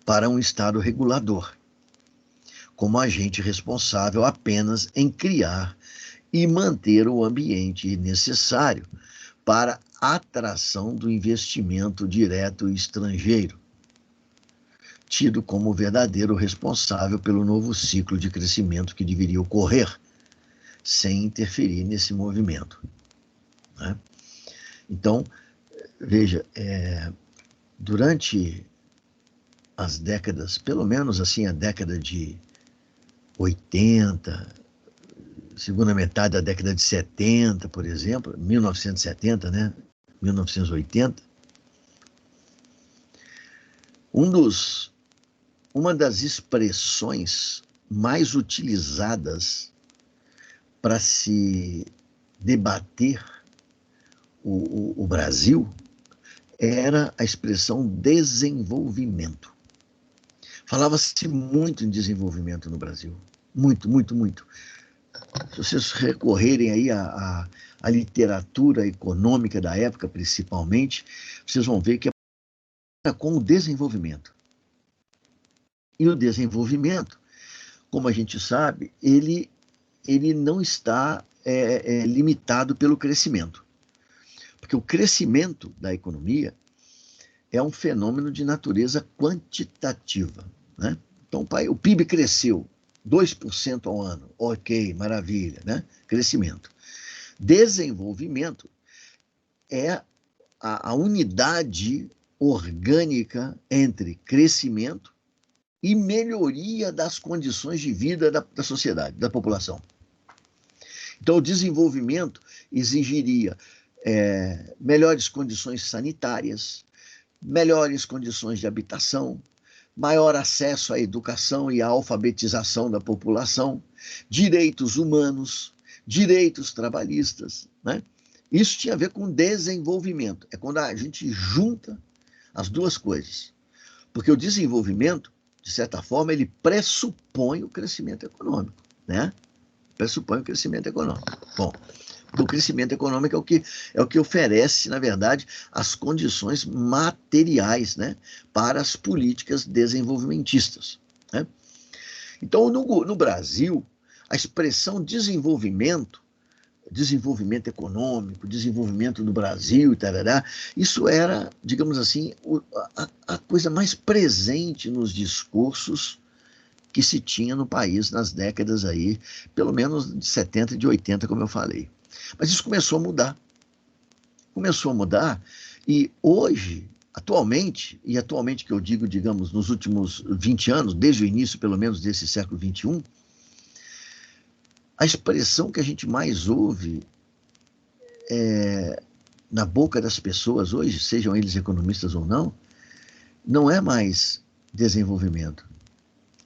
Speaker 3: para um Estado regulador, como agente responsável apenas em criar e manter o ambiente necessário para a atração do investimento direto estrangeiro, tido como verdadeiro responsável pelo novo ciclo de crescimento que deveria ocorrer, sem interferir nesse movimento, né? Então, veja, durante as décadas, pelo menos assim, a década de 80, segunda metade da década de 70, por exemplo, 1970, né? 1980, uma das expressões mais utilizadas para se debater o Brasil era a expressão desenvolvimento. Falava-se muito em desenvolvimento no Brasil. Muito, muito, muito. Se vocês recorrerem aí à literatura econômica da época, principalmente, vocês vão ver que era com o desenvolvimento. E o desenvolvimento, como a gente sabe, ele não está limitado pelo crescimento. Porque o crescimento da economia é um fenômeno de natureza quantitativa, né? Então, o PIB cresceu 2% ao ano. Ok, maravilha, né? Crescimento. Desenvolvimento é a unidade orgânica entre crescimento e melhoria das condições de vida da sociedade, da população. Então, o desenvolvimento exigiria melhores condições sanitárias, melhores condições de habitação, maior acesso à educação e à alfabetização da população, direitos humanos, direitos trabalhistas, né? Isso tinha a ver com desenvolvimento. É quando a gente junta as duas coisas. Porque o desenvolvimento, de certa forma, ele pressupõe o crescimento econômico, né? Pressupõe o crescimento econômico. Bom, o crescimento econômico é o que oferece, na verdade, as condições materiais, né, para as políticas desenvolvimentistas, né? Então, no Brasil, a expressão desenvolvimento econômico, desenvolvimento do Brasil, tarará, isso era, digamos assim, a coisa mais presente nos discursos que se tinha no país nas décadas aí, pelo menos de 70 e de 80, como eu falei. Mas isso começou a mudar. Começou a mudar e hoje, atualmente que eu digo, digamos, nos últimos 20 anos, desde o início, pelo menos, desse século XXI, a expressão que a gente mais ouve na boca das pessoas hoje, sejam eles economistas ou não é mais desenvolvimento,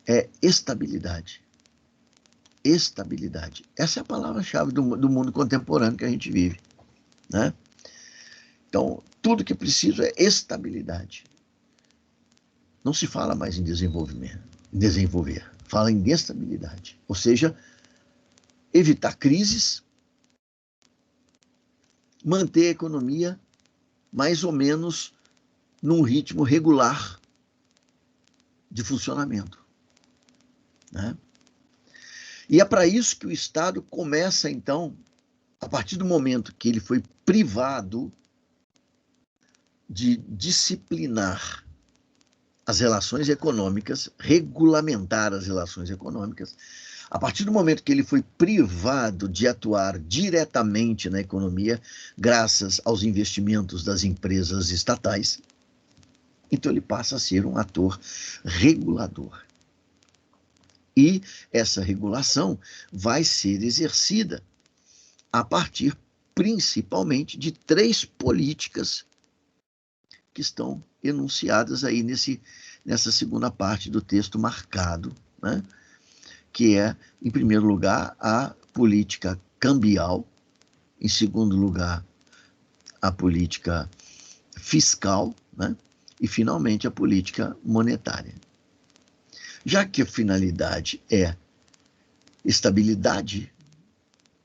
Speaker 3: é estabilidade. Estabilidade. Essa é a palavra-chave do mundo contemporâneo que a gente vive, né? Então, tudo que precisa é estabilidade. Não se fala mais em desenvolver, fala em estabilidade. Ou seja, evitar crises, manter a economia mais ou menos num ritmo regular, de funcionamento, né? E é para isso que o Estado começa, então, a partir do momento que ele foi privado de disciplinar as relações econômicas, regulamentar as relações econômicas, a partir do momento que ele foi privado de atuar diretamente na economia, graças aos investimentos das empresas estatais, então ele passa a ser um ator regulador. E essa regulação vai ser exercida a partir, principalmente, de 3 políticas que estão enunciadas aí nessa segunda parte do texto marcado, né? Que é, em primeiro lugar, a política cambial, em segundo lugar, a política fiscal, né? E, finalmente, a política monetária. Já que a finalidade é estabilidade,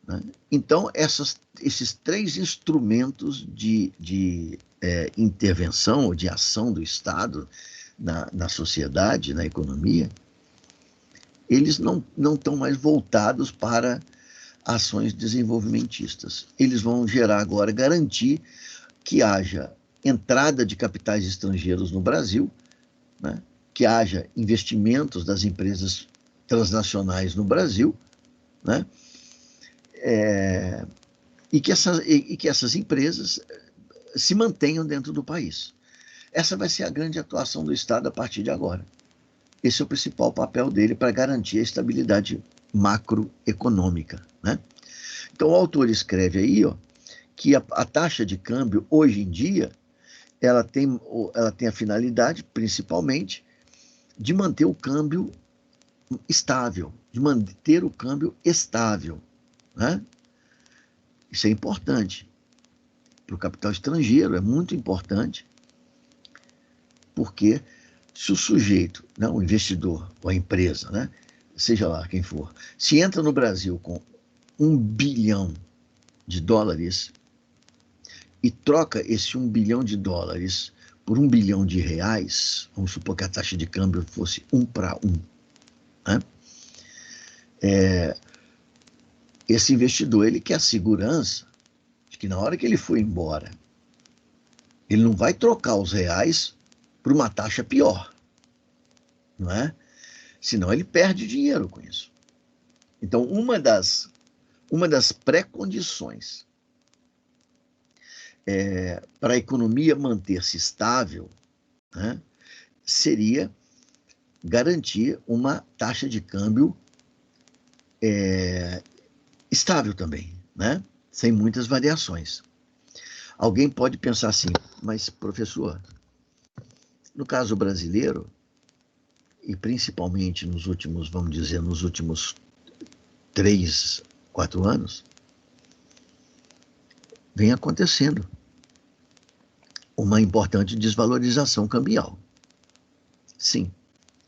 Speaker 3: né? Então esses 3 instrumentos de intervenção ou de ação do Estado na sociedade, na economia, eles não estão mais voltados para ações desenvolvimentistas. Eles vão gerar agora, garantir que haja entrada de capitais estrangeiros no Brasil, né? Que haja investimentos das empresas transnacionais no Brasil, né? E que essas empresas se mantenham dentro do país. Essa vai ser a grande atuação do Estado a partir de agora. Esse é o principal papel dele para garantir a estabilidade macroeconômica, né? Então o autor escreve aí, ó, que a taxa de câmbio, hoje em dia, ela tem a finalidade, principalmente, de manter o câmbio estável, né? Isso é importante para o capital estrangeiro, é muito importante, porque se o sujeito, né, o investidor ou a empresa, né, seja lá quem for, se entra no Brasil com $1 bilhão e troca esse $1 bilhão por $1 bilhão, vamos supor que a taxa de câmbio fosse 1 para 1, né? Esse investidor, ele quer a segurança de que na hora que ele for embora, ele não vai trocar os reais por uma taxa pior, não é? Senão ele perde dinheiro com isso. Então, uma das pré-condições para a economia manter-se estável, né, seria garantir uma taxa de câmbio estável também, né, sem muitas variações. Alguém pode pensar assim, mas professor, no caso brasileiro, e principalmente nos últimos 3, 4 anos, vem acontecendo uma importante desvalorização cambial. Sim,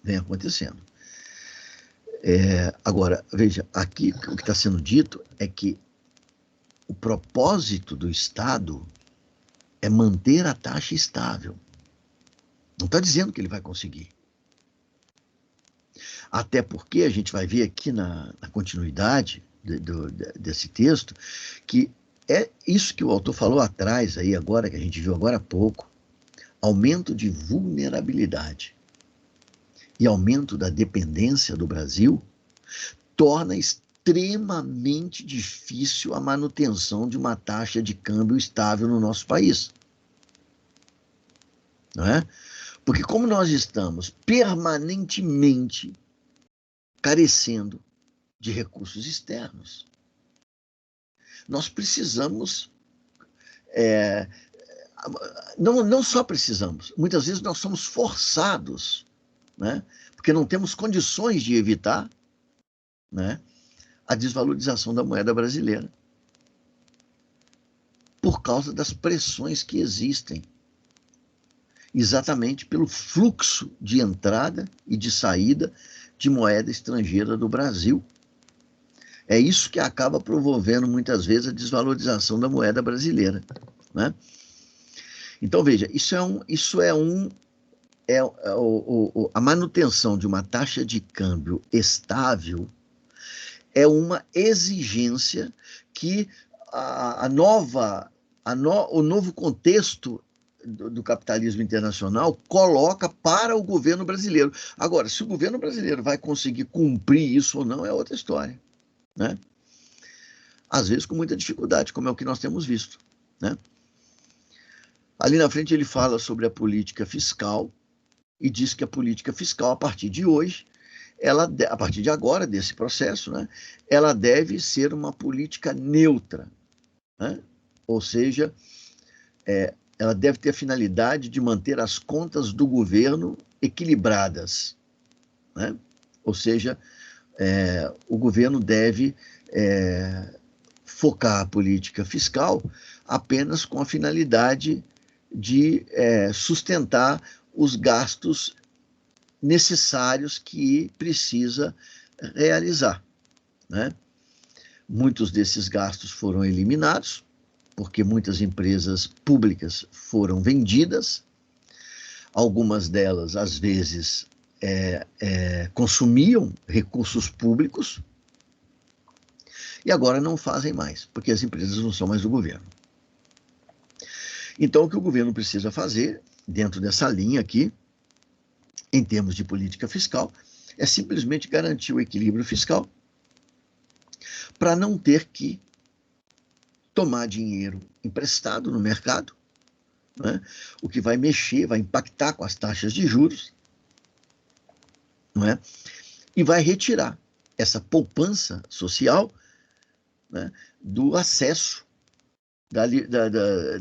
Speaker 3: vem acontecendo. Agora, veja, aqui o que está sendo dito é que o propósito do Estado é manter a taxa estável. Não está dizendo que ele vai conseguir. Até porque a gente vai ver aqui na continuidade desse texto que é isso que o autor falou atrás, aí agora, que a gente viu agora há pouco, aumento de vulnerabilidade e aumento da dependência do Brasil torna extremamente difícil a manutenção de uma taxa de câmbio estável no nosso país. Não é? Porque como nós estamos permanentemente carecendo de recursos externos, nós precisamos, não só precisamos, muitas vezes nós somos forçados, né, porque não temos condições de evitar, né, a desvalorização da moeda brasileira, por causa das pressões que existem, exatamente pelo fluxo de entrada e de saída de moeda estrangeira do Brasil. É isso que acaba promovendo muitas vezes a desvalorização da moeda brasileira, né? Então veja, isso é um a manutenção de uma taxa de câmbio estável é uma exigência que o novo contexto do capitalismo internacional coloca para o governo brasileiro. Agora, se o governo brasileiro vai conseguir cumprir isso ou não é outra história, né? Às vezes com muita dificuldade, como é o que nós temos visto, né? Ali na frente ele fala sobre a política fiscal e diz que a política fiscal, a partir de hoje, a partir de agora, desse processo, né, ela deve ser uma política neutra, né? Ou seja, ela deve ter a finalidade de manter as contas do governo equilibradas, né? Ou seja, o governo deve focar a política fiscal apenas com a finalidade de sustentar os gastos necessários que precisa realizar, né? Muitos desses gastos foram eliminados, porque muitas empresas públicas foram vendidas, algumas delas, às vezes, consumiam recursos públicos, e agora não fazem mais, porque as empresas não são mais do governo. Então, o que o governo precisa fazer, dentro dessa linha aqui, em termos de política fiscal, é simplesmente garantir o equilíbrio fiscal para não ter que tomar dinheiro emprestado no mercado, né? O que vai mexer, vai impactar com as taxas de juros, não é? E vai retirar essa poupança social, né, do acesso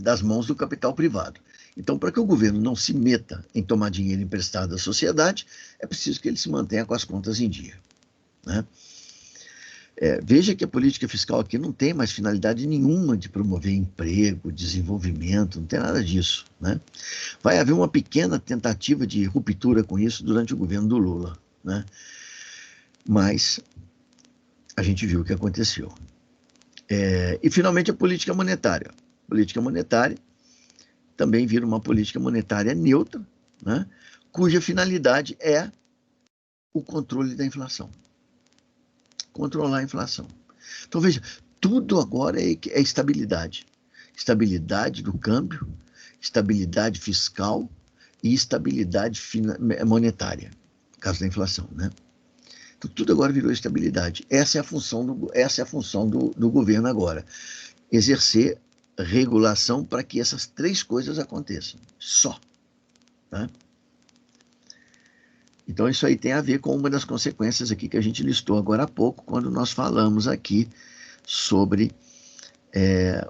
Speaker 3: das mãos do capital privado. Então, para que o governo não se meta em tomar dinheiro emprestado à sociedade, é preciso que ele se mantenha com as contas em dia, né? Veja que a política fiscal aqui não tem mais finalidade nenhuma de promover emprego, desenvolvimento, não tem nada disso, né? Vai haver uma pequena tentativa de ruptura com isso durante o governo do Lula, né? Mas a gente viu o que aconteceu. E, finalmente, a política monetária. A política monetária também vira uma política monetária neutra, né? Cuja finalidade é o controle da inflação. Controlar a inflação. Então, veja, tudo agora é estabilidade. Estabilidade do câmbio, estabilidade fiscal e estabilidade monetária, no caso da inflação, né? Então, tudo agora virou estabilidade. Essa é a função do governo agora. Exercer regulação para que essas três coisas aconteçam. Só. Né? Então, isso aí tem a ver com uma das consequências aqui que a gente listou agora há pouco, quando nós falamos aqui sobre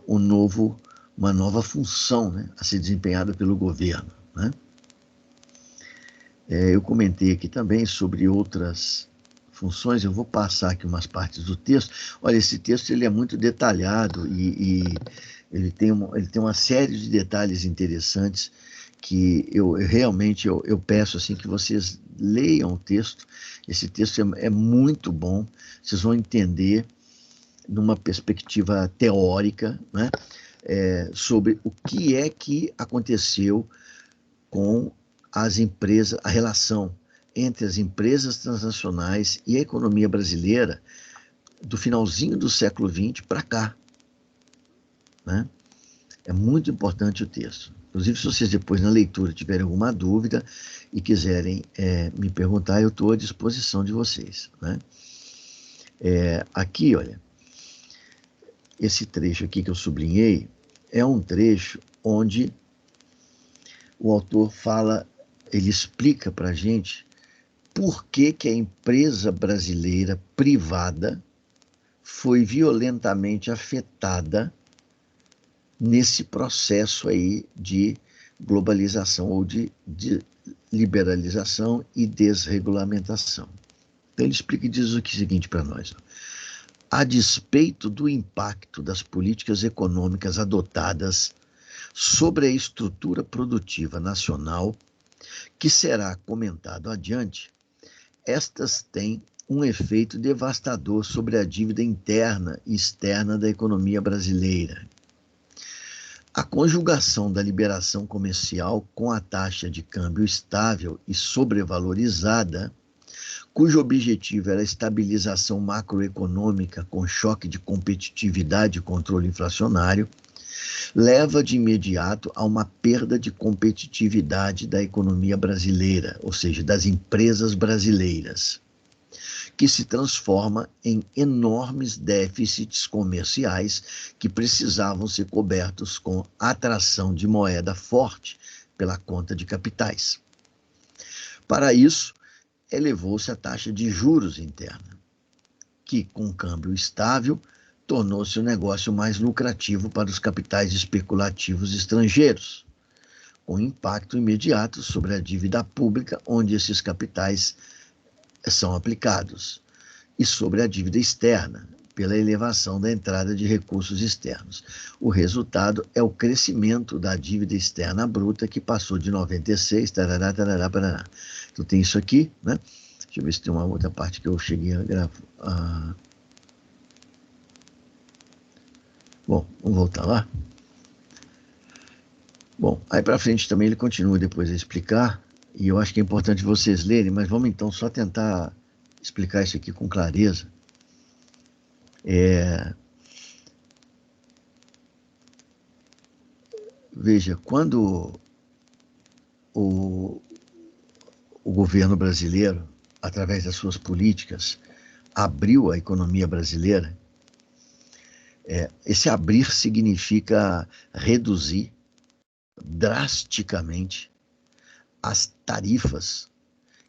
Speaker 3: uma nova função, né, a ser desempenhada pelo governo, né? Eu comentei aqui também sobre outras funções, eu vou passar aqui umas partes do texto. Olha, esse texto ele é muito detalhado e ele tem uma série de detalhes interessantes que eu realmente peço assim, que vocês leiam o texto. Esse texto é muito bom, vocês vão entender numa perspectiva teórica, né, sobre o que é que aconteceu com as empresas, a relação entre as empresas transnacionais e a economia brasileira do finalzinho do século XX para cá, né? É muito importante o texto. Inclusive, se vocês depois na leitura tiverem alguma dúvida e quiserem me perguntar, eu estou à disposição de vocês, né? Aqui, olha, esse trecho aqui que eu sublinhei é um trecho onde o autor fala, ele explica para a gente por que a empresa brasileira privada foi violentamente afetada nesse processo aí de globalização ou de liberalização e desregulamentação. Então ele explica e diz o seguinte para nós: a despeito do impacto das políticas econômicas adotadas sobre a estrutura produtiva nacional, que será comentado adiante, estas têm um efeito devastador sobre a dívida interna e externa da economia brasileira. A conjugação da liberação comercial com a taxa de câmbio estável e sobrevalorizada, cujo objetivo era a estabilização macroeconômica com choque de competitividade e controle inflacionário, leva de imediato a uma perda de competitividade da economia brasileira, ou seja, das empresas brasileiras, que se transforma em enormes déficits comerciais que precisavam ser cobertos com atração de moeda forte pela conta de capitais. Para isso, elevou-se a taxa de juros interna, que, com câmbio estável, tornou-se um negócio mais lucrativo para os capitais especulativos estrangeiros, com impacto imediato sobre a dívida pública onde esses capitais são aplicados, e sobre a dívida externa, pela elevação da entrada de recursos externos. O resultado é o crescimento da dívida externa bruta, que passou de 96, tarará, tarará, tarará. Então tem isso aqui, né? Deixa eu ver se tem uma outra parte que eu cheguei a gravar. Bom, vamos voltar lá. Bom, aí para frente também ele continua depois a explicar, e eu acho que é importante vocês lerem, mas vamos então só tentar explicar isso aqui com clareza. Veja, quando o governo brasileiro, através das suas políticas, abriu a economia brasileira, esse abrir significa reduzir drasticamente as tarifas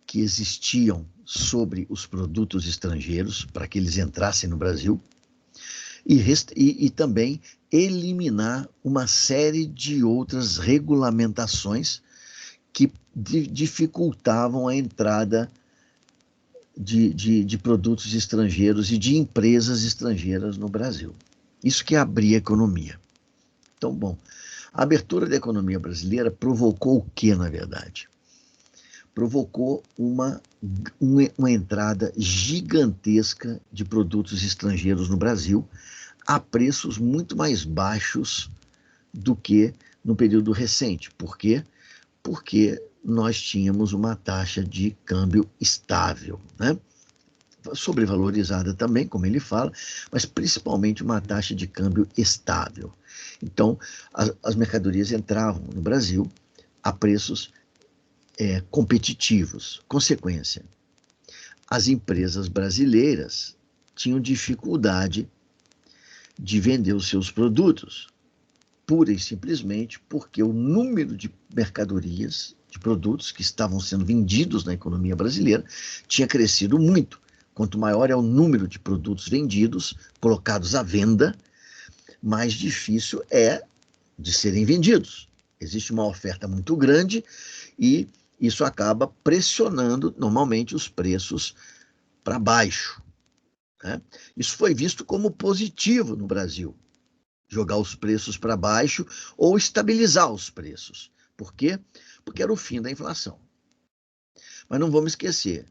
Speaker 3: que existiam sobre os produtos estrangeiros para que eles entrassem no Brasil e também eliminar uma série de outras regulamentações que dificultavam a entrada de produtos estrangeiros e de empresas estrangeiras no Brasil. Isso que abria a economia. Então, bom, a abertura da economia brasileira provocou o que, na verdade? Provocou uma entrada gigantesca de produtos estrangeiros no Brasil a preços muito mais baixos do que no período recente. Por quê? Porque nós tínhamos uma taxa de câmbio estável, né? Sobrevalorizada também, como ele fala, mas principalmente uma taxa de câmbio estável. Então, as mercadorias entravam no Brasil a preços competitivos. Consequência, as empresas brasileiras tinham dificuldade de vender os seus produtos, pura e simplesmente porque o número de mercadorias, de produtos que estavam sendo vendidos na economia brasileira tinha crescido muito. Quanto maior é o número de produtos vendidos, colocados à venda, mais difícil é de serem vendidos. Existe uma oferta muito grande e isso acaba pressionando normalmente os preços para baixo, né? Isso foi visto como positivo no Brasil, jogar os preços para baixo ou estabilizar os preços. Por quê? Porque era o fim da inflação. Mas não vamos esquecer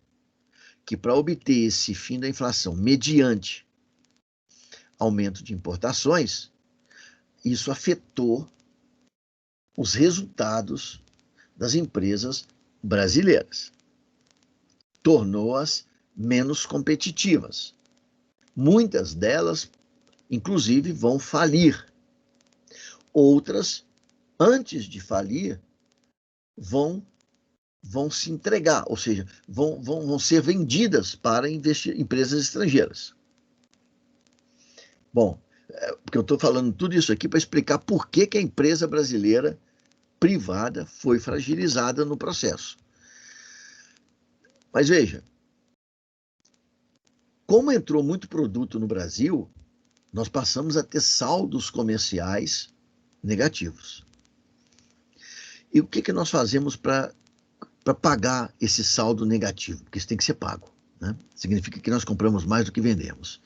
Speaker 3: que para obter esse fim da inflação mediante aumento de importações, isso afetou os resultados das empresas brasileiras. Tornou-as menos competitivas. Muitas delas, inclusive, vão falir. Outras, antes de falir, vão se entregar, ou seja, vão ser vendidas para empresas estrangeiras. Bom, porque eu estou falando tudo isso aqui para explicar por que a empresa brasileira privada foi fragilizada no processo. Mas veja, como entrou muito produto no Brasil, nós passamos a ter saldos comerciais negativos. E o que nós fazemos para pagar esse saldo negativo? Porque isso tem que ser pago, né? Significa que nós compramos mais do que vendemos.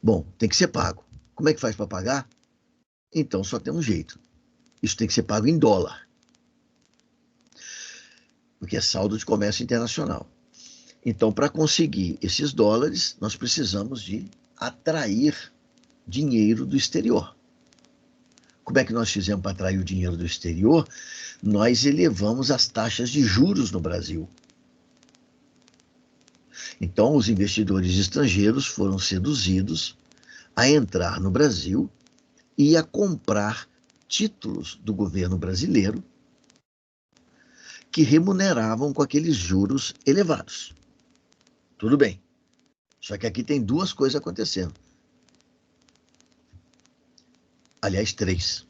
Speaker 3: Bom, tem que ser pago. Como é que faz para pagar? Então só tem um jeito. Isso tem que ser pago em dólar, porque é saldo de comércio internacional. Então, para conseguir esses dólares, nós precisamos de atrair dinheiro do exterior. Como é que nós fizemos para atrair o dinheiro do exterior? Nós elevamos as taxas de juros no Brasil. Então, os investidores estrangeiros foram seduzidos a entrar no Brasil e a comprar títulos do governo brasileiro que remuneravam com aqueles juros elevados. Tudo bem. Só que aqui tem duas coisas acontecendo. Aliás, três.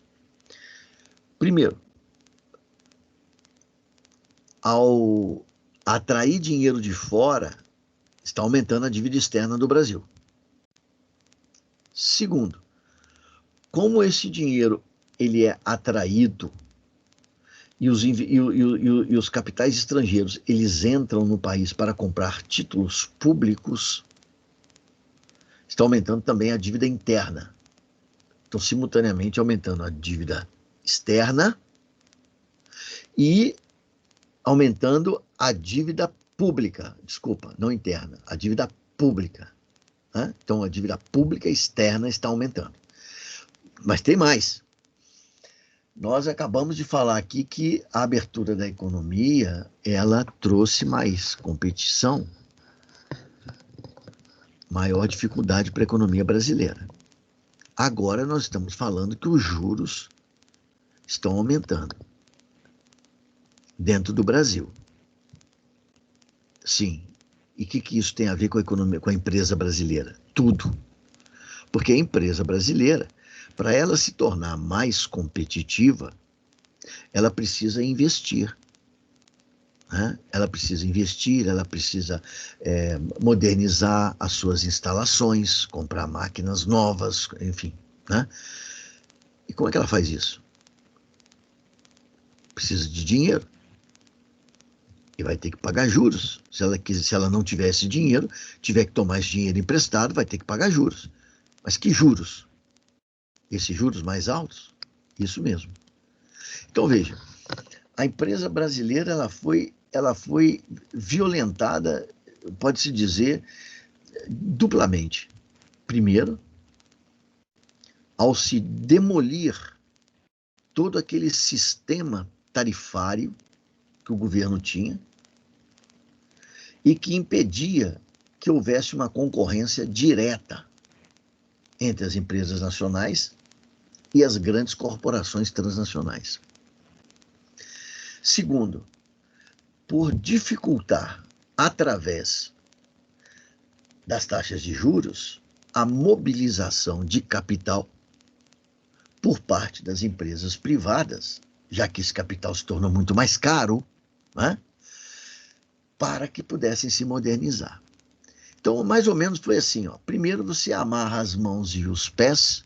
Speaker 3: Primeiro, ao atrair dinheiro de fora, está aumentando a dívida externa do Brasil. Segundo, como esse dinheiro ele é atraído e os capitais estrangeiros eles entram no país para comprar títulos públicos, está aumentando também a dívida interna. Então, simultaneamente aumentando a dívida externa e aumentando a dívida pública, desculpa, não interna, a dívida pública. Né? Então, a dívida pública externa está aumentando. Mas tem mais. Nós acabamos de falar aqui que a abertura da economia, ela trouxe mais competição, maior dificuldade para a economia brasileira. Agora nós estamos falando que os juros estão aumentando dentro do Brasil. Sim. E o que isso tem a ver com a economia, com a empresa brasileira? Tudo. Porque a empresa brasileira, para ela se tornar mais competitiva, ela precisa investir. Né? Ela precisa investir, ela precisa modernizar as suas instalações, comprar máquinas novas, enfim. Né? E como é que ela faz isso? Precisa de dinheiro. E vai ter que pagar juros. Se ela não tiver esse dinheiro, tiver que tomar esse dinheiro emprestado, vai ter que pagar juros. Mas que juros? Esses juros mais altos? Isso mesmo. Então, veja, a empresa brasileira ela foi violentada, pode-se dizer, duplamente. Primeiro, ao se demolir todo aquele sistema tarifário que o governo tinha e que impedia que houvesse uma concorrência direta entre as empresas nacionais e as grandes corporações transnacionais. Segundo, por dificultar, através das taxas de juros, a mobilização de capital por parte das empresas privadas, já que esse capital se tornou muito mais caro, né, para que pudessem se modernizar. Então, mais ou menos foi assim, ó. Primeiro você amarra as mãos e os pés,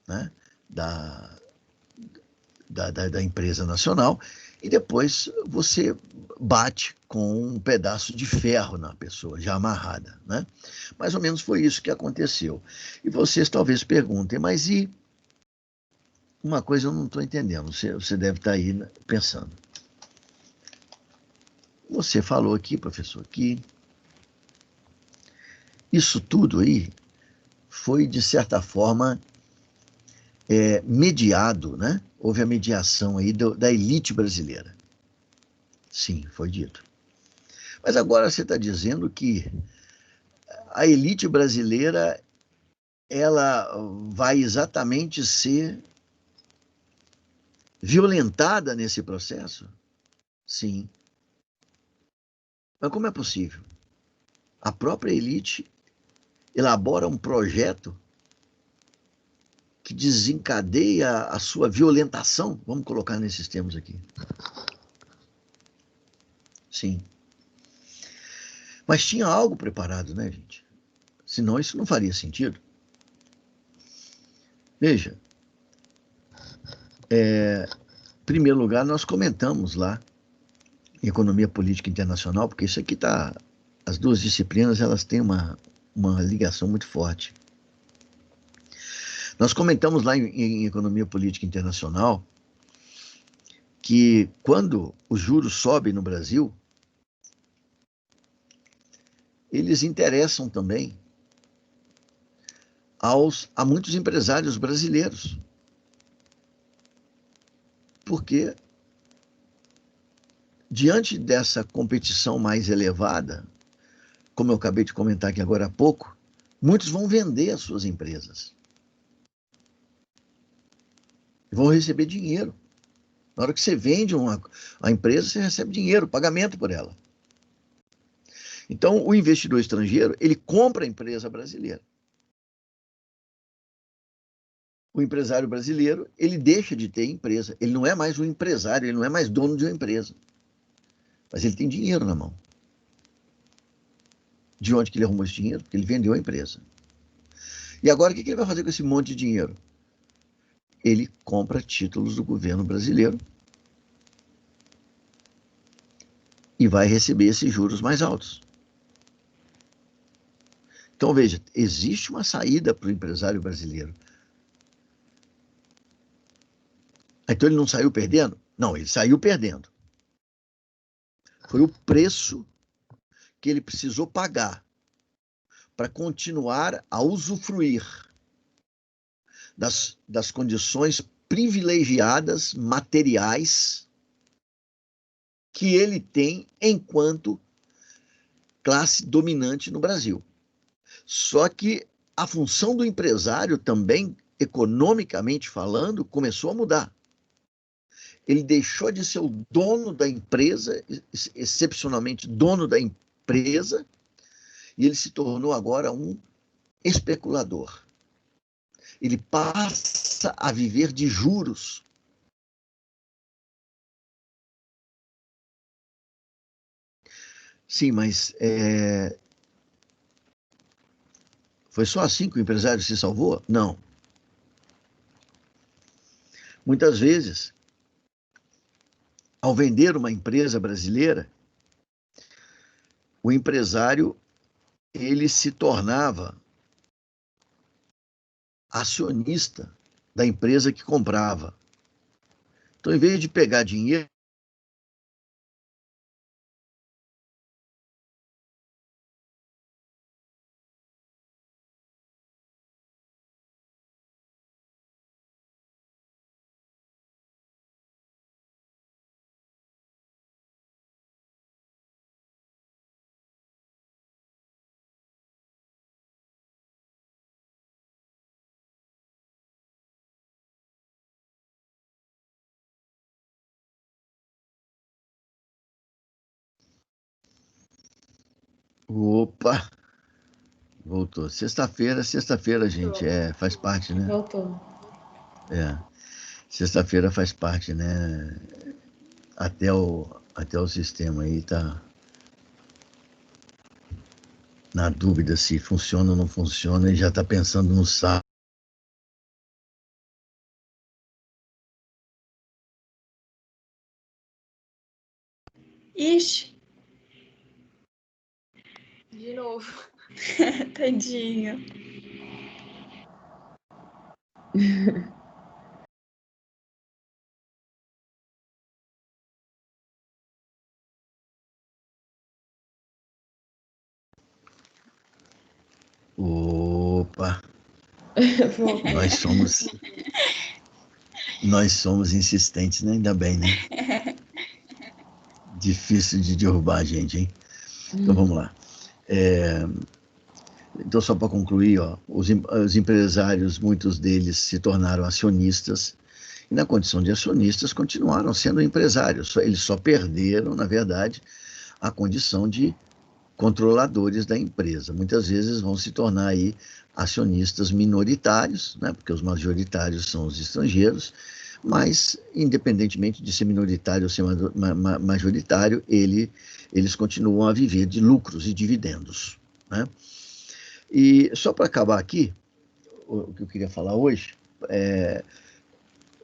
Speaker 3: né, da empresa nacional, e depois você bate com um pedaço de ferro na pessoa, já amarrada. Né? Mais ou menos foi isso que aconteceu. E vocês talvez perguntem, mas e uma coisa eu não estou entendendo, você deve estar aí pensando. Você falou aqui, professor, que isso tudo aí foi, de certa forma, mediado, né? Houve a mediação aí da elite brasileira. Sim, foi dito. Mas agora você está dizendo que a elite brasileira ela vai exatamente ser violentada nesse processo? Sim. Mas como é possível? A própria elite elabora um projeto que desencadeia a sua violentação, vamos colocar nesses termos aqui. Sim. Mas tinha algo preparado, né, gente? Senão isso não faria sentido. Veja, em primeiro lugar, nós comentamos lá em Economia Política Internacional, porque isso aqui está... As duas disciplinas, elas têm uma ligação muito forte. Nós comentamos lá em Economia Política Internacional que quando os juros sobem no Brasil, eles interessam também a muitos empresários brasileiros. Porque, diante dessa competição mais elevada, como eu acabei de comentar aqui agora há pouco, muitos vão vender as suas empresas. Vão receber dinheiro. Na hora que você vende a empresa, você recebe dinheiro, pagamento por ela. Então, o investidor estrangeiro, ele compra a empresa brasileira. O empresário brasileiro, ele deixa de ter empresa. Ele não é mais um empresário, ele não é mais dono de uma empresa. Mas ele tem dinheiro na mão. De onde que ele arrumou esse dinheiro? Porque ele vendeu a empresa. E agora, o que ele vai fazer com esse monte de dinheiro? Ele compra títulos do governo brasileiro e vai receber esses juros mais altos. Então, veja, existe uma saída para o empresário brasileiro. Então, ele não saiu perdendo? Não, ele saiu perdendo. Foi o preço que ele precisou pagar para continuar a usufruir das condições privilegiadas materiais que ele tem enquanto classe dominante no Brasil. Só que a função do empresário também, economicamente falando, começou a mudar. Ele deixou de ser o dono da empresa, excepcionalmente dono da empresa, e ele se tornou agora um especulador. Ele passa a viver de juros. Sim, mas foi só assim que o empresário se salvou? Não. Muitas vezes, ao vender uma empresa brasileira, o empresário ele se tornava acionista da empresa que comprava. Então, em vez de pegar dinheiro, opa, voltou. Sexta-feira, gente, faz parte, né?
Speaker 4: Voltou.
Speaker 3: Sexta-feira faz parte, né? Até o sistema aí tá na dúvida se funciona ou não funciona e já está pensando no sábado.
Speaker 4: Ixi,
Speaker 2: De novo.
Speaker 4: tadinho.
Speaker 3: Opa,
Speaker 4: Voltou.
Speaker 3: nós somos insistentes, né? Ainda bem, né? Difícil de derrubar a gente, hein? Então vamos lá. Então, só para concluir, ó, os empresários, muitos deles se tornaram acionistas, e na condição de acionistas continuaram sendo empresários. Eles só perderam, na verdade, a condição de controladores da empresa. Muitas vezes vão se tornar aí acionistas minoritários, né, porque os majoritários são os estrangeiros, mas, independentemente de ser minoritário ou ser majoritário, eles continuam a viver de lucros e dividendos, né? E só para acabar aqui, o que eu queria falar hoje,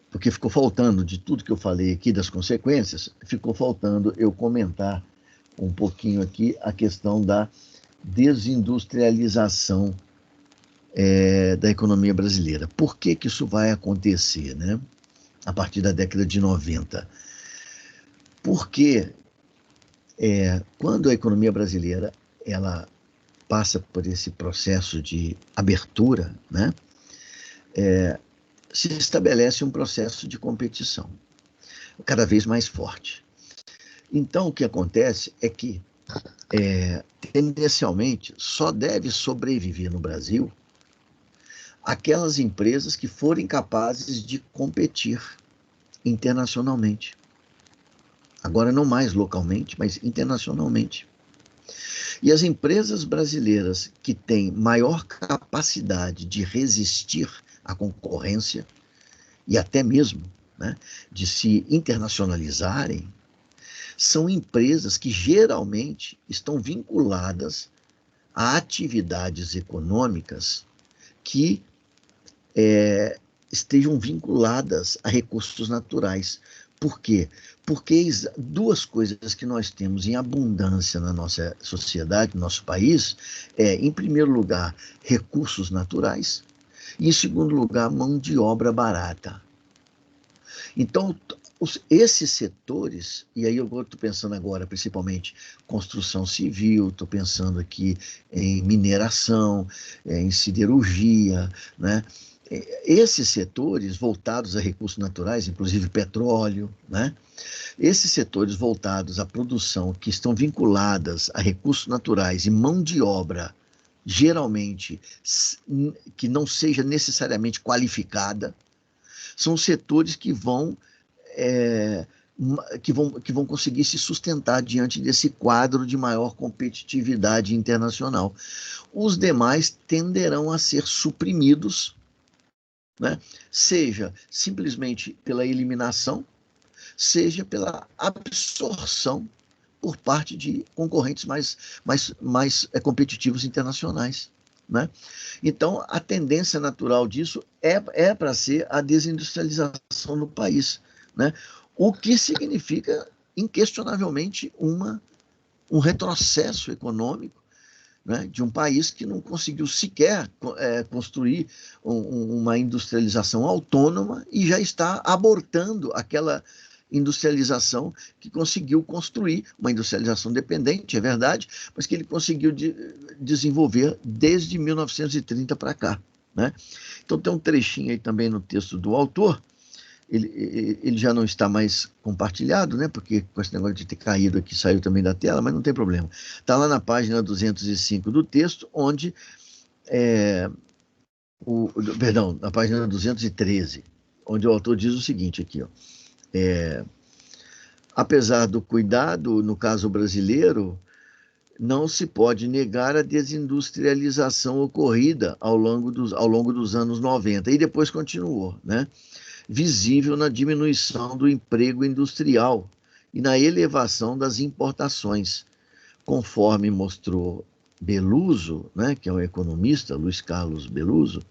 Speaker 3: porque ficou faltando, de tudo que eu falei aqui, das consequências, ficou faltando eu comentar um pouquinho aqui a questão da desindustrialização da economia brasileira. Por que que isso vai acontecer, né? A partir da década de 90? Porque quando a economia brasileira ela passa por esse processo de abertura, né, se estabelece um processo de competição cada vez mais forte. Então, o que acontece é que, tendencialmente, só deve sobreviver no Brasil aquelas empresas que forem capazes de competir internacionalmente. Agora, não mais localmente, mas internacionalmente. E as empresas brasileiras que têm maior capacidade de resistir à concorrência e até mesmo, né, de se internacionalizarem, são empresas que geralmente estão vinculadas a atividades econômicas que estejam vinculadas a recursos naturais. Por quê? Porque duas coisas que nós temos em abundância na nossa sociedade, no nosso país, em primeiro lugar, recursos naturais, e em segundo lugar, mão de obra barata. Então, esses setores, e aí eu estou pensando agora principalmente construção civil, estou pensando aqui em mineração, em siderurgia, né? Esses setores voltados a recursos naturais, inclusive petróleo, né? Esses setores voltados à produção, que estão vinculadas a recursos naturais e mão de obra, geralmente, que não seja necessariamente qualificada, são setores que vão conseguir se sustentar diante desse quadro de maior competitividade internacional. Os demais tenderão a ser suprimidos, né? Seja simplesmente pela eliminação, seja pela absorção por parte de concorrentes mais competitivos internacionais, né? Então, a tendência natural disso é para ser a desindustrialização no país, né? O que significa, inquestionavelmente, um retrocesso econômico, né, de um país que não conseguiu sequer construir uma industrialização autônoma e já está abortando aquela industrialização que conseguiu construir, uma industrialização dependente, é verdade, mas que ele conseguiu desenvolver desde 1930 para cá, né? Então tem um trechinho aí também no texto do autor. Ele já não está mais compartilhado, né? Porque com esse negócio de ter caído aqui, saiu também da tela, mas não tem problema. Está lá na página 205 do texto, onde perdão, na página 213, onde o autor diz o seguinte aqui, ó, apesar do cuidado, no caso brasileiro, não se pode negar a desindustrialização ocorrida ao longo dos anos 90, e depois continuou, né? Visível na diminuição do emprego industrial e na elevação das importações, conforme mostrou Beluso, né, que é um economista, Luiz Carlos Beluso.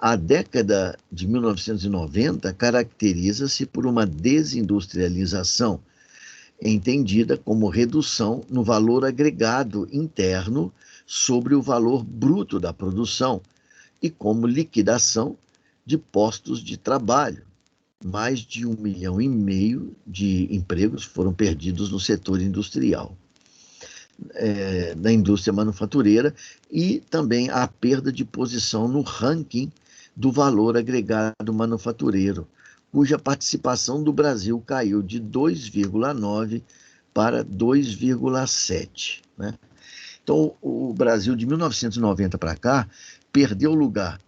Speaker 3: A década de 1990 caracteriza-se por uma desindustrialização, entendida como redução no valor agregado interno sobre o valor bruto da produção e como liquidação de postos de trabalho. Mais de 1,5 milhão de empregos foram perdidos no setor industrial, na indústria manufatureira, e também a perda de posição no ranking do valor agregado manufatureiro, cuja participação do Brasil caiu de 2,9% para 2,7%. Né? Então, o Brasil, de 1990 para cá, perdeu lugar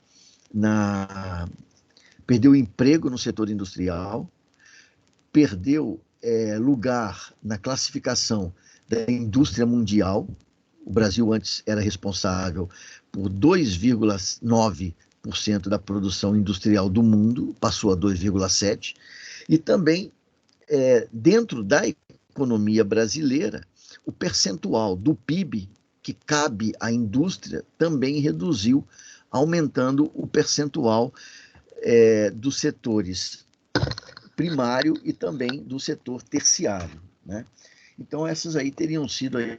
Speaker 3: perdeu emprego no setor industrial, perdeu lugar na classificação da indústria mundial. O Brasil antes era responsável por 2,9% da produção industrial do mundo, passou a 2,7%, e também, dentro da economia brasileira, o percentual do PIB que cabe à indústria também reduziu, aumentando o percentual dos setores primário e também do setor terciário, né? Então, essas aí teriam sido aí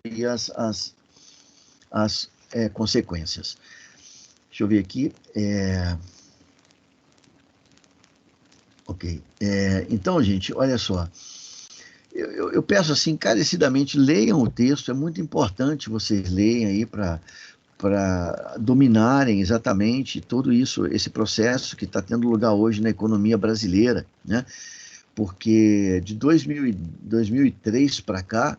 Speaker 3: as consequências. Deixa eu ver aqui. Ok. Então, gente, olha só. eu peço assim, encarecidamente, leiam o texto, é muito importante vocês leiam aí para dominarem exatamente todo isso, esse processo que está tendo lugar hoje na economia brasileira, né? Porque de 2003 para cá,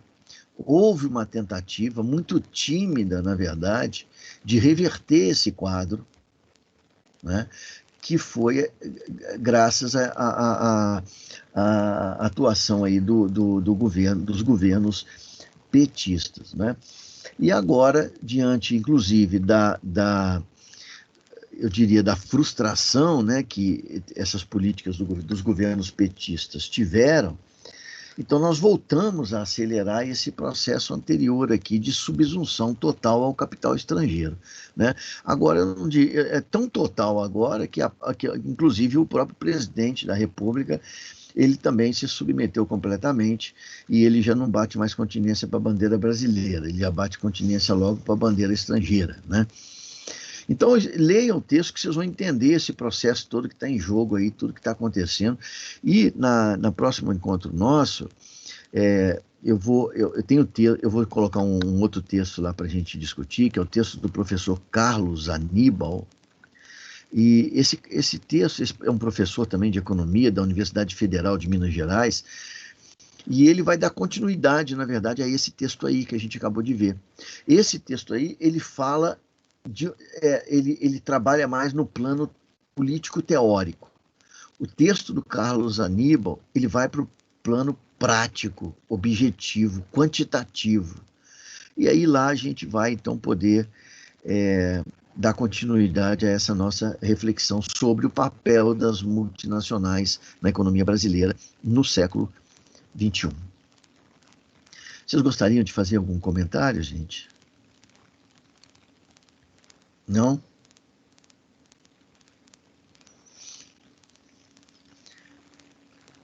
Speaker 3: houve uma tentativa muito tímida, na verdade, de reverter esse quadro, né? Que foi graças à atuação aí do governo, dos governos petistas, né? E agora, diante, inclusive, eu diria, da frustração, né, que essas políticas dos governos petistas tiveram, então nós voltamos a acelerar esse processo anterior aqui de subsunção total ao capital estrangeiro, né? Agora, eu não digo, é tão total agora que inclusive o próprio presidente da República, ele também se submeteu completamente e ele já não bate mais continência para a bandeira brasileira, ele já bate continência logo para a bandeira estrangeira, né? Então, leiam o texto que vocês vão entender esse processo todo que está em jogo aí, tudo que está acontecendo. E na próximo encontro nosso, eu vou colocar um outro texto lá para a gente discutir, que é o texto do professor Carlos Aníbal. E esse texto é um professor também de economia da Universidade Federal de Minas Gerais, e ele vai dar continuidade, na verdade, a esse texto aí que a gente acabou de ver. Esse texto aí, ele fala... ele trabalha mais no plano político-teórico. O texto do Carlos Aníbal, ele vai para o plano prático, objetivo, quantitativo. E aí lá a gente vai, então, poder dar continuidade a essa nossa reflexão sobre o papel das multinacionais na economia brasileira no século XXI. Vocês gostariam de fazer algum comentário, gente? Não?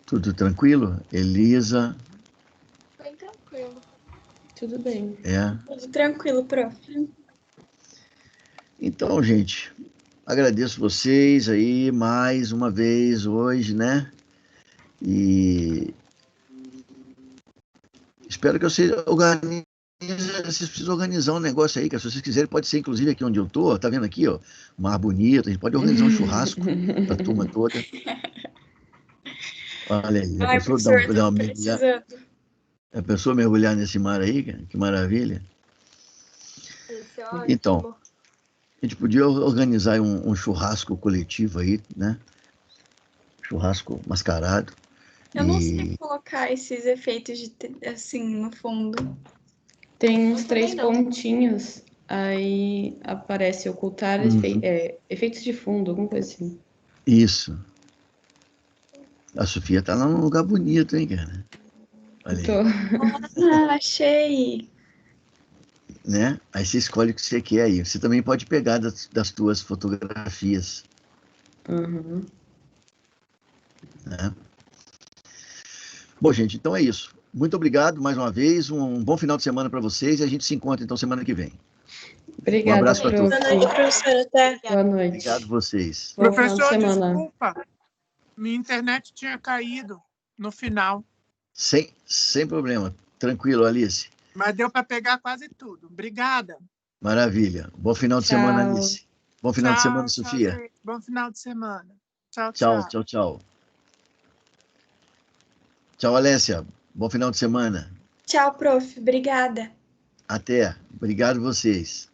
Speaker 3: Tudo tranquilo? Elisa?
Speaker 2: Bem tranquilo.
Speaker 4: Tudo bem. Tudo tranquilo, prof.
Speaker 3: Então, gente, agradeço vocês aí mais uma vez hoje, né? E espero que vocês organizem. Vocês precisam organizar um negócio aí, que se vocês quiserem, pode ser inclusive aqui onde eu tô, tá vendo aqui, ó, mar bonito, a gente pode organizar um churrasco para a turma toda. Olha aí,
Speaker 4: Ai, professor, eu tô precisando.
Speaker 3: a pessoa mergulhar nesse mar aí, cara, que maravilha.
Speaker 2: Esse é ótimo.
Speaker 3: Então, a gente podia organizar um churrasco coletivo aí, né? Churrasco mascarado.
Speaker 4: Eu não sei colocar esses efeitos assim no fundo.
Speaker 5: Tem uns
Speaker 2: Eu
Speaker 5: 3
Speaker 2: também não.
Speaker 5: pontinhos, aí aparece ocultar efeitos de fundo, alguma coisa assim.
Speaker 3: Isso. A Sofia tá lá num lugar bonito, hein, cara? Olha aí.
Speaker 4: Ah, achei.
Speaker 3: Né? Aí você escolhe o que você quer aí. Você também pode pegar das tuas fotografias.
Speaker 5: Uhum.
Speaker 3: Né? Bom, gente, então é isso. Muito obrigado mais uma vez. Um bom final de semana para vocês e a gente se encontra então semana que vem.
Speaker 5: Obrigada,
Speaker 3: Um abraço para todos.
Speaker 4: Boa noite, professora. Até.
Speaker 5: Boa noite.
Speaker 3: Obrigado a vocês.
Speaker 5: Bom final de
Speaker 6: Professor,
Speaker 5: semana.
Speaker 6: desculpa. Minha internet tinha caído no final.
Speaker 3: Sem problema. Tranquilo, Alice.
Speaker 6: Mas deu para pegar quase tudo. Obrigada.
Speaker 3: Maravilha. Bom final de
Speaker 5: Tchau.
Speaker 3: semana, Alice. Bom final de semana,
Speaker 6: Tchau,
Speaker 3: Sofia.
Speaker 6: gente. Bom final de semana. Tchau,
Speaker 3: Tchau,
Speaker 6: tchau.
Speaker 3: tchau, tchau. Tchau, Alessia. Bom final de semana.
Speaker 4: Tchau, prof. Obrigada.
Speaker 3: Até. Obrigado vocês.